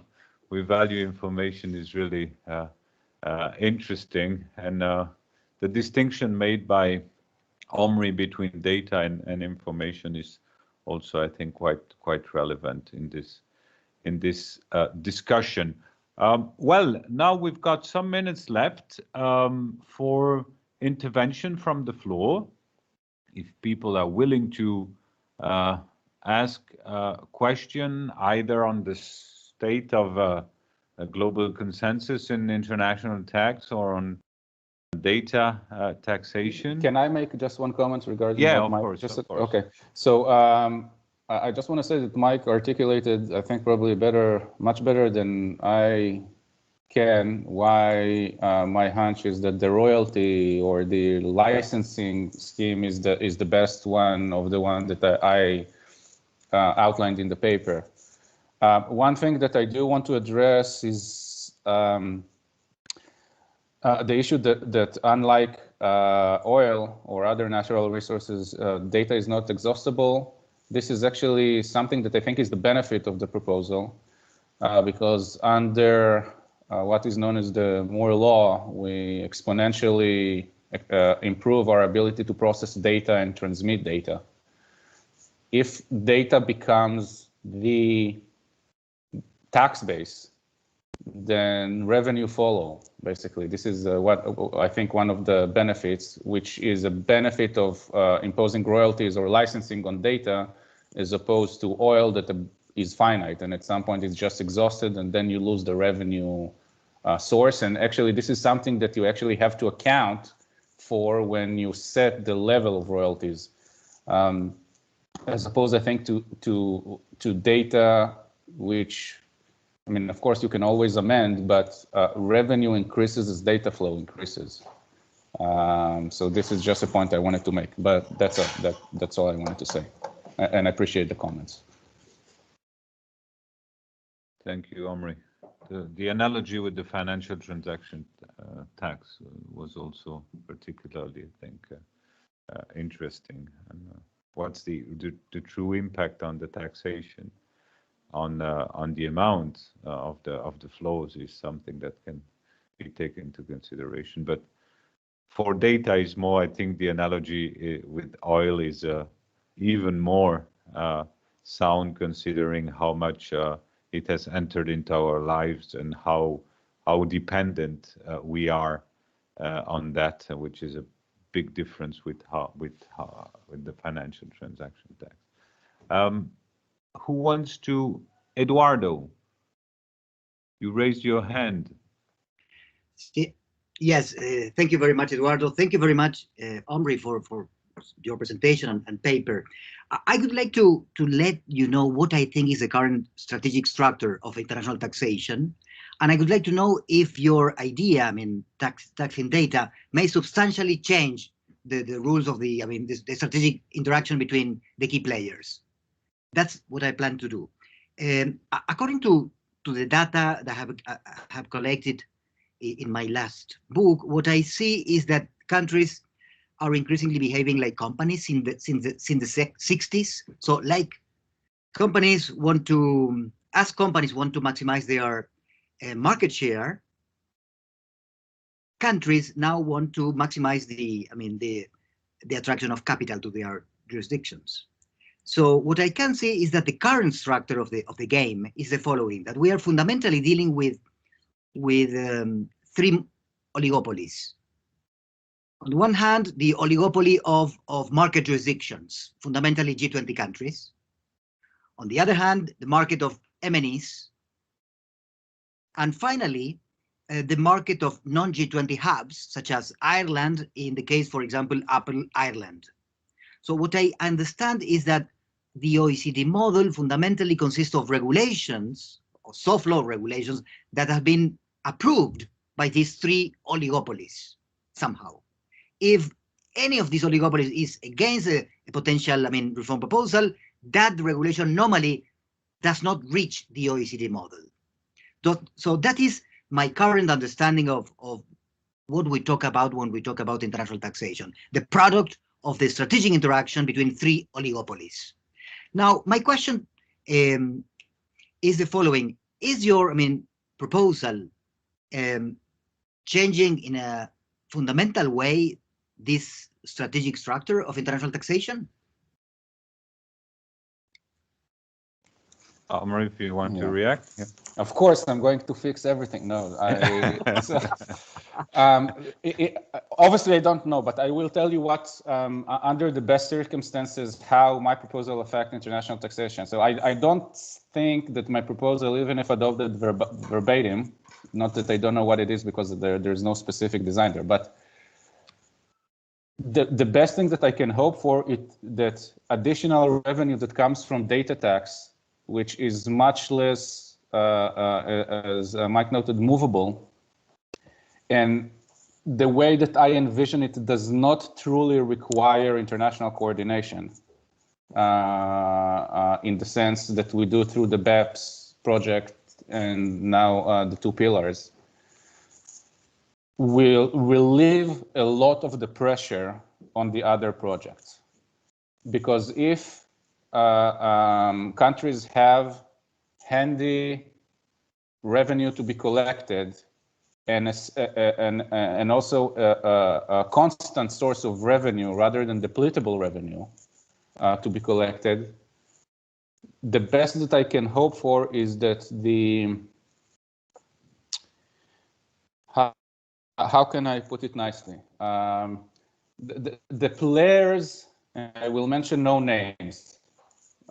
A: we value information is really interesting, and the distinction made by Omri between data and information is also, I think, quite relevant in this discussion. Well, now we've got some minutes left for intervention from the floor. If people are willing to ask a question either on the state of a global consensus in international tax or on data taxation.
E: Can I make just one comment regarding
A: yeah,
E: what
A: of
E: Mike
A: course,
E: just
A: of
E: said?
A: course.
E: Okay, so I just want to say that Mike articulated, I think, probably much better than I can, why my hunch is that the royalty or the licensing scheme is the best one of the one that I outlined in the paper. One thing that I do want to address is the issue that unlike oil or other natural resources, data is not exhaustible. This is actually something that I think is the benefit of the proposal, because under what is known as the Moore law, we exponentially improve our ability to process data and transmit data. If data becomes the tax base, then revenue follow, basically. This is what I think one of the benefits, which is a benefit of imposing royalties or licensing on data, as opposed to oil that is finite, and at some point it's just exhausted, and then you lose the revenue source. And actually, this is something that you actually have to account for when you set the level of royalties. As opposed, I think, to data, which, I mean, of course, you can always amend, but revenue increases as data flow increases. So this is just a point I wanted to make, but that's all I wanted to say. And I appreciate the comments.
A: Thank you, Omri. The analogy with the financial transaction tax was also particularly, I think, interesting. And what's the true impact on the taxation on the amount of the flows is something that can be taken into consideration. But for data is more, I think the analogy with oil is even more sound, considering how much it has entered into our lives and how dependent we are on that, which is a big difference with the financial transaction tax. who wants to? Eduardo, you raised your hand.
H: Yes, thank you very much, Eduardo. Thank you very much, Omri, for your presentation and paper. I would like to let you know what I think is the current strategic structure of international taxation. And I would like to know if your idea, I mean, taxing data, may substantially change the rules of the strategic interaction between the key players. That's what I plan to do. According to the data that I have collected in my last book, what I see is that countries are increasingly behaving like companies since the 60s. So like companies want to maximize their market share, countries now want to maximize the attraction of capital to their jurisdictions. So what I can say is that the current structure of the game is the following: that we are fundamentally dealing with three oligopolies. On the one hand, the oligopoly of market jurisdictions, fundamentally G20 countries. On the other hand, the market of MNEs. And finally, the market of non-G20 hubs, such as Ireland, in the case, for example, Apple Ireland. So what I understand is that the OECD model fundamentally consists of regulations, or soft law regulations, that have been approved by these three oligopolies somehow. If any of these oligopolies is against a potential reform proposal, that regulation normally does not reach the OECD model. So that is my current understanding of what we talk about when we talk about international taxation, the product of the strategic interaction between three oligopolies. Now, my question is the following: is your proposal changing in a fundamental way this strategic structure of international taxation?
A: Omar, if you want to react. Yeah.
E: Of course, I'm going to fix everything. No, obviously I don't know, but I will tell you what, under the best circumstances, how my proposal affects international taxation. So I don't think that my proposal, even if adopted verbatim, not that I don't know what it is because there's no specific design there, but the best thing that I can hope for is that additional revenue that comes from data tax, which is much less, as Mike noted, movable. And the way that I envision it does not truly require international coordination in the sense that we do through the BEPS project and now the two pillars. Will relieve a lot of the pressure on the other projects. Because if countries have handy revenue to be collected and also a constant source of revenue rather than depletable revenue to be collected, the best that I can hope for is that how can I put it nicely? The players, I will mention no names,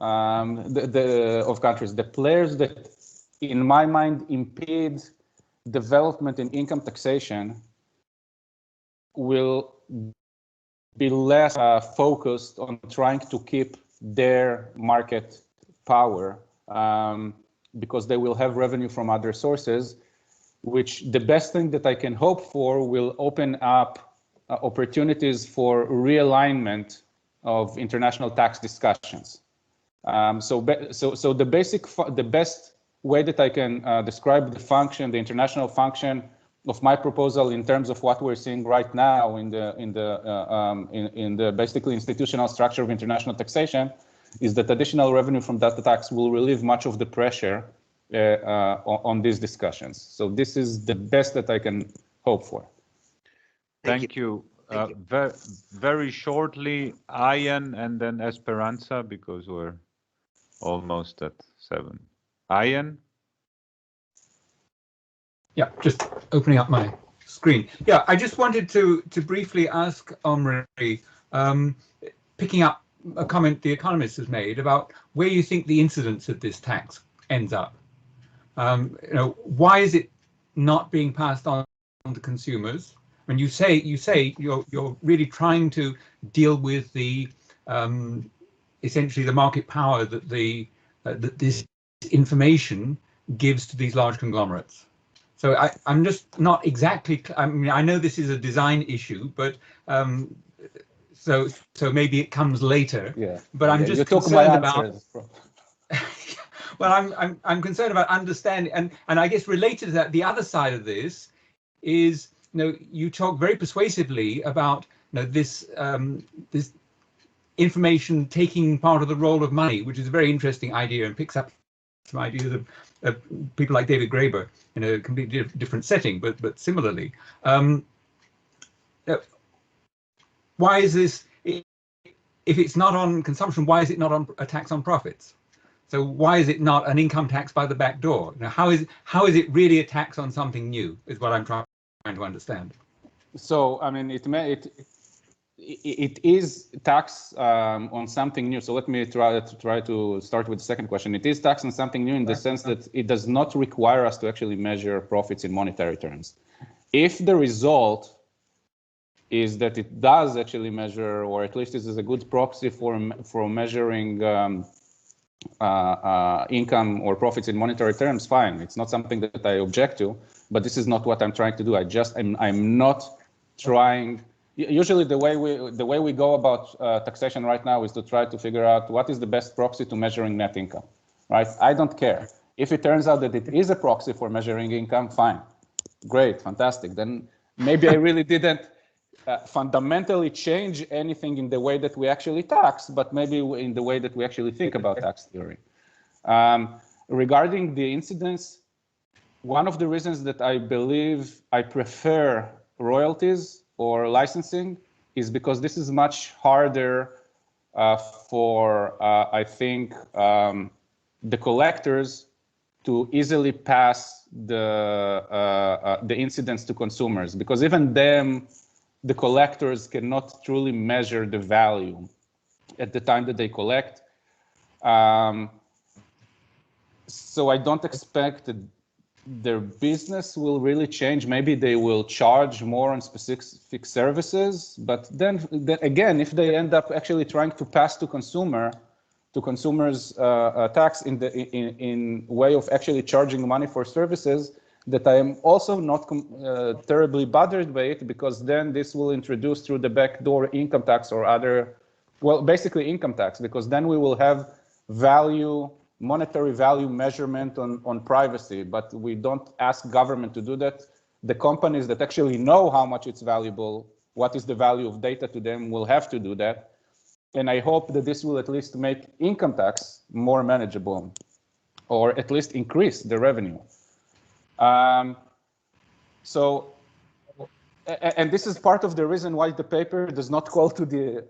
E: of countries, the players that in my mind impede development in income taxation will be less focused on trying to keep their market power because they will have revenue from other sources, which the best thing that I can hope for will open up opportunities for realignment of international tax discussions. So the best way that I can describe the function, the international function of my proposal in terms of what we're seeing right now in the basically institutional structure of international taxation, is that additional revenue from data tax will relieve much of the pressure on these discussions. So this is the best that I can hope for.
A: Thank you. Very shortly, Ian and then Esperanza, because we're almost at 7. Ian?
I: Yeah, just opening up my screen. Yeah, I just wanted to briefly ask Omri, picking up a comment The Economist has made about where you think the incidence of this tax ends up. You know, why is it not being passed on to consumers? When you say you're really trying to deal with the essentially the market power that that this information gives to these large conglomerates. So I'm just not exactly. I mean, I know this is a design issue, but so maybe it comes later.
E: Yeah.
I: But I'm
E: Yeah,
I: just
E: you took my
I: concerned about.
E: answers.
I: Well, I'm concerned about understanding, and I guess related to that, the other side of this is, you know, you talk very persuasively about, you know, this this information taking part of the role of money, which is a very interesting idea and picks up some ideas of people like David Graeber in a completely different setting, but similarly. Why is this, if it's not on consumption, why is it not on a tax on profits? So why is it not an income tax by the back door? Now, how is it really a tax on something new, is what I'm trying to understand.
E: So, I mean, it is tax on something new. So let me try to start with the second question. It is tax on something new in the sense that it does not require us to actually measure profits in monetary terms. If the result is that it does actually measure, or at least this is a good proxy for measuring income or profits in monetary terms, fine. It's not something that I object to, but this is not what I'm trying to do. I'm not trying. Usually the way we go about taxation right now is to try to figure out what is the best proxy to measuring net income, right? I don't care. If it turns out that it is a proxy for measuring income, fine, great, fantastic. Then maybe I really didn't fundamentally change anything in the way that we actually tax, but maybe in the way that we actually think about tax theory. Regarding the incidence, one of the reasons that I believe I prefer royalties or licensing is because this is much harder for, I think, the collectors to easily pass the incidence to consumers, because even them, the collectors cannot truly measure the value at the time that they collect. So I don't expect that their business will really change. Maybe they will charge more on specific services, but then again, if they end up actually trying to pass to consumers tax in way of actually charging money for services, that I am also not terribly bothered by it, because then this will introduce through the back door income tax or other, well, basically income tax, because then we will have monetary value measurement on privacy, but we don't ask government to do that. The companies that actually know how much it's valuable, what is the value of data to them, will have to do that. And I hope that this will at least make income tax more manageable, or at least increase the revenue. And this is part of the reason why the paper does not call to the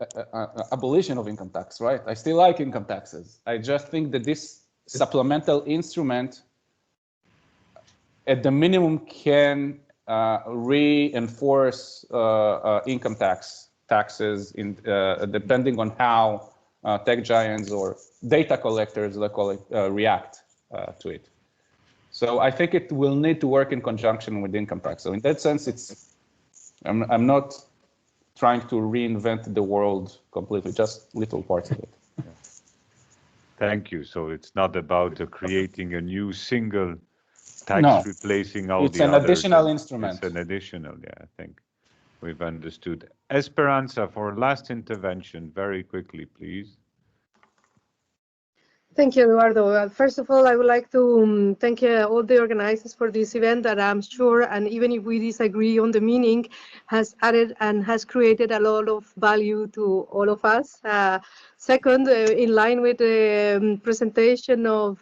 E: abolition of income tax, right? I still like income taxes. I just think that this supplemental instrument, at the minimum, can reinforce income taxes depending on how tech giants or data collectors, let's call it, react to it. So I think it will need to work in conjunction with income tax. So in that sense, I'm not trying to reinvent the world completely, just little parts of it.
A: Yeah. Thank you. So it's not about creating a new single tax replacing all the others.
E: It's an additional instrument.
A: It's an additional, yeah, I think we've understood. Esperanza, for last intervention, very quickly, please.
J: Thank you, Eduardo. First of all, I would like to thank all the organizers for this event that I'm sure, and even if we disagree on the meaning, has added and has created a lot of value to all of us. Second, in line with the presentation of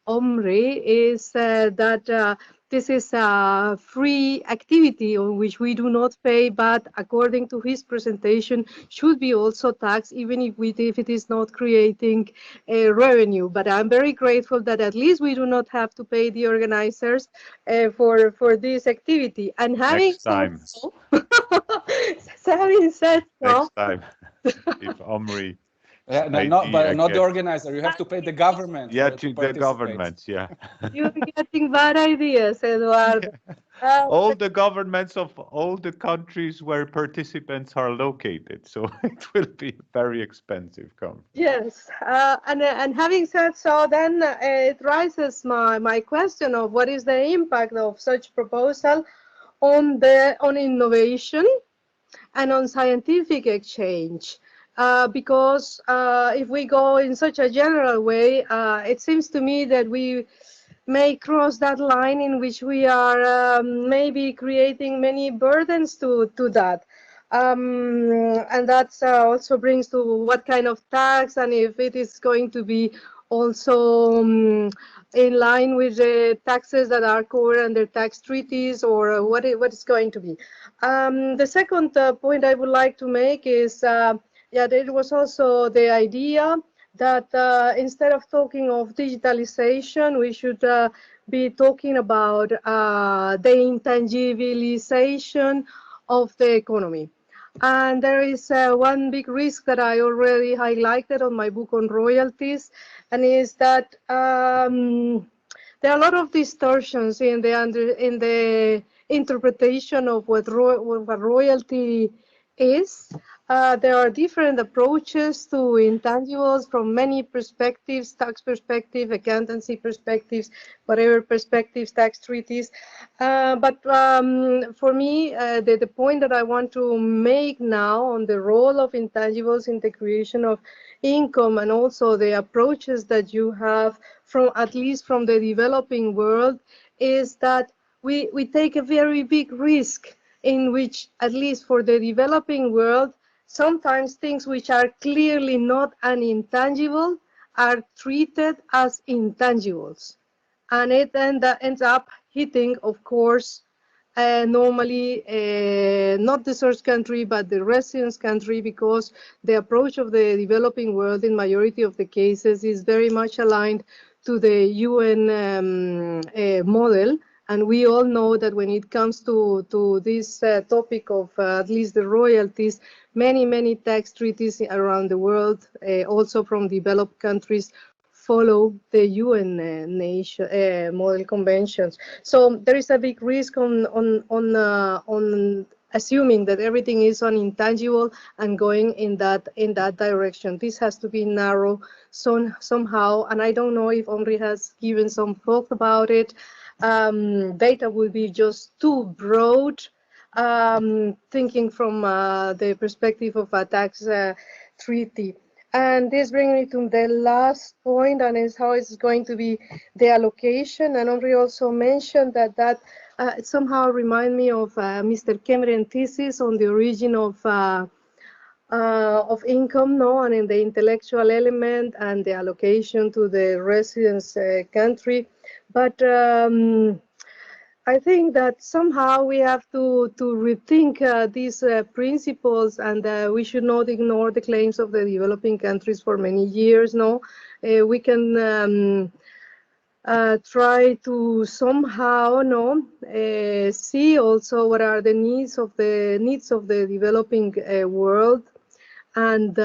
J: Omri, is that this is a free activity on which we do not pay, but according to his presentation, should be also taxed, even if it is not creating a revenue. But I'm very grateful that at least we do not have to pay the organizers for this activity. And having said so,
A: Next time, if Omri
E: not the
A: guess.
E: organizer. You have to pay the government.
A: Yeah,
E: to
A: to the
E: participate.
A: governments. Yeah.
J: You're getting bad ideas, Eduardo.
A: All the governments of all the countries where participants are located. So it will be very expensive conference.
J: Yes, and having said so, then it raises my question of what is the impact of such proposal on innovation and on scientific exchange. Because if we go in such a general way, it seems to me that we may cross that line in which we are maybe creating many burdens to that. And that also brings to what kind of tax, and if it is going to be also in line with the taxes that are covered under tax treaties, or what it's going to be. The second point I would like to make is, yeah, there was also the idea that instead of talking of digitalization, we should be talking about the intangibilization of the economy. And there is one big risk that I already highlighted on my book on royalties, and is that there are a lot of distortions in the interpretation of what royalty is. There are different approaches to intangibles from many perspectives: tax perspective, accountancy perspectives, whatever perspectives, tax treaties. But for me, the point that I want to make now on the role of intangibles in the creation of income, and also the approaches that you have from, at least from the developing world, is that we take a very big risk in which, at least for the developing world, sometimes things which are clearly not an intangible are treated as intangibles. And it ends up hitting, of course, normally not the source country, but the residence country, because the approach of the developing world in majority of the cases is very much aligned to the UN model. And we all know that when it comes to this topic of at least the royalties, many tax treaties around the world, also from developed countries, follow the UN model conventions. So there is a big risk on assuming that everything is on intangible and going in that direction. This has to be narrow somehow, and I don't know if Omri has given some thought about it. Data will be just too broad, thinking from the perspective of a tax treaty. And this brings me to the last point, and is how it's going to be the allocation. And Omri also mentioned that it somehow remind me of Mr. Cameron thesis on the origin of income, no, and in the intellectual element and the allocation to the residence country. But I think that somehow we have to rethink these principles, and we should not ignore the claims of the developing countries for many years. No, we can try to somehow see also what are the needs of the developing world. And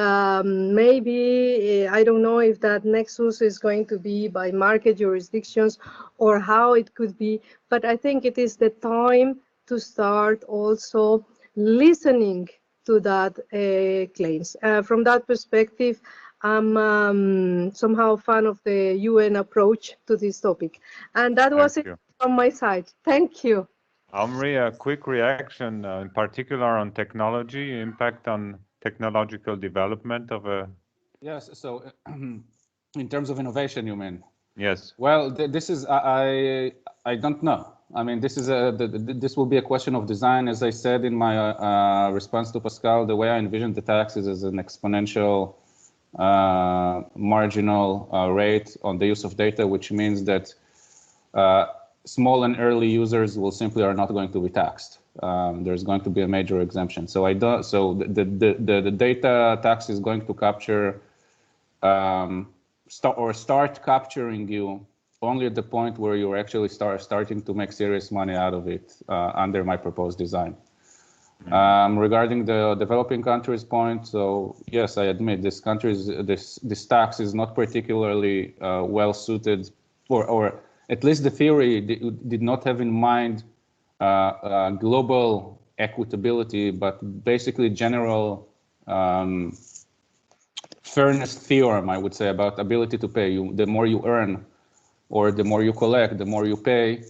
J: maybe, I don't know if that nexus is going to be by market jurisdictions or how it could be, but I think it is the time to start also listening to that claims. From that perspective, I'm somehow a fan of the UN approach to this topic. And that was it from my side. Thank you.
A: Omri, a quick reaction, in particular on technology, impact on technological development of a...
E: Yes, so in terms of innovation, you mean?
A: Yes.
E: Well, this is, I don't know. I mean, this is this will be a question of design. As I said in my response to Pascal, the way I envision the taxes is an exponential marginal rate on the use of data, which means that small and early users will simply are not going to be taxed. There's going to be a major exemption. So the data tax is going to capture start capturing you only at the point where you're actually starting to make serious money out of it under my proposed design. Regarding the developing countries point, so yes, I admit this tax is not particularly well suited, or at least the theory did not have in mind global equitability, but basically general fairness theorem, I would say, about ability to pay. The more you earn or the more you collect, the more you pay,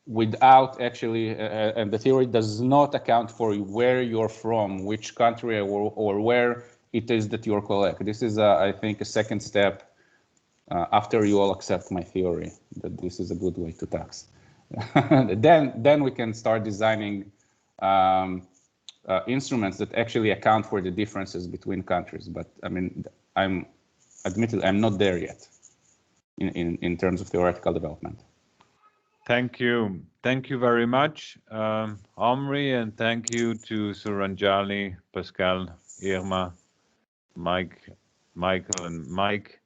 E: without actually, and the theory does not account for where you're from, which country, or where it is that you're collect. This is, I think, a second step after you all accept my theory that this is a good way to tax. then we can start designing instruments that actually account for the differences between countries. But I mean, admittedly, I'm not there yet in terms of theoretical development.
A: Thank you. Thank you very much, Omri, and thank you to Suranjali, Pascal, Irma, Michael, and Mike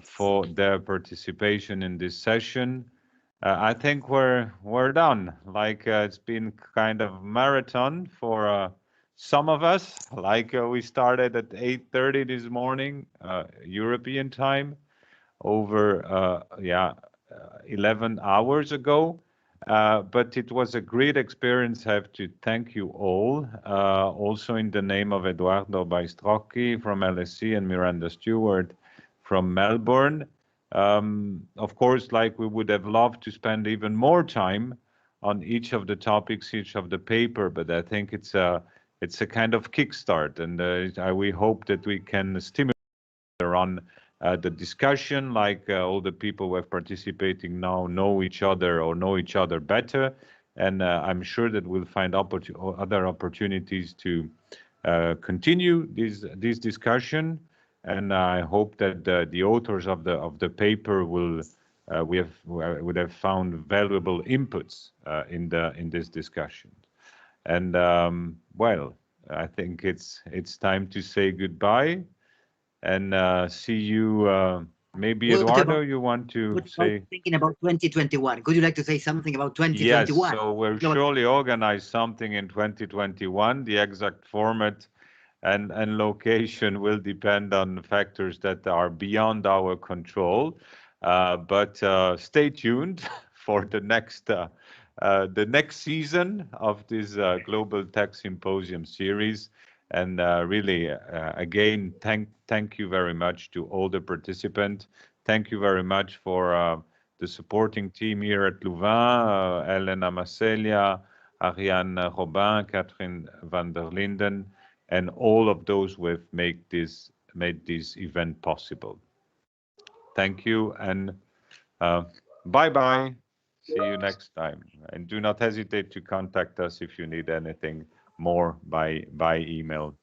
A: for their participation in this session. I think we're done. Like it's been kind of marathon for some of us. Like we started at 8:30 this morning, European time, over 11 hours ago. But it was a great experience. I have to thank you all, also in the name of Eduardo Baistrocchi from LSE and Miranda Stewart from Melbourne. Of course, like we would have loved to spend even more time on each of the topics, each of the paper, but I think it's a kind of kickstart, and we hope that we can stimulate on the discussion, like all the people who are participating now know each other or know each other better. And I'm sure that we'll find other opportunities to continue this discussion. And I hope that the authors of the paper would have found valuable inputs in this discussion. And well, I think it's time to say goodbye. And see you, maybe Eduardo, you want to say?
H: Thinking about 2021. Could you like to say something about 2021?
A: Yes, so we'll surely organize something in 2021. The exact format and location will depend on factors that are beyond our control. But stay tuned for the next season of this Global Tax Symposium series. And really, again, thank you very much to all the participants. Thank you very much for the supporting team here at Louvain, Elena Macelia, Ariane Robin, Catherine van der Linden, and all of those who have made this event possible. Thank you, and bye-bye. See you next time. And do not hesitate to contact us if you need anything more by email.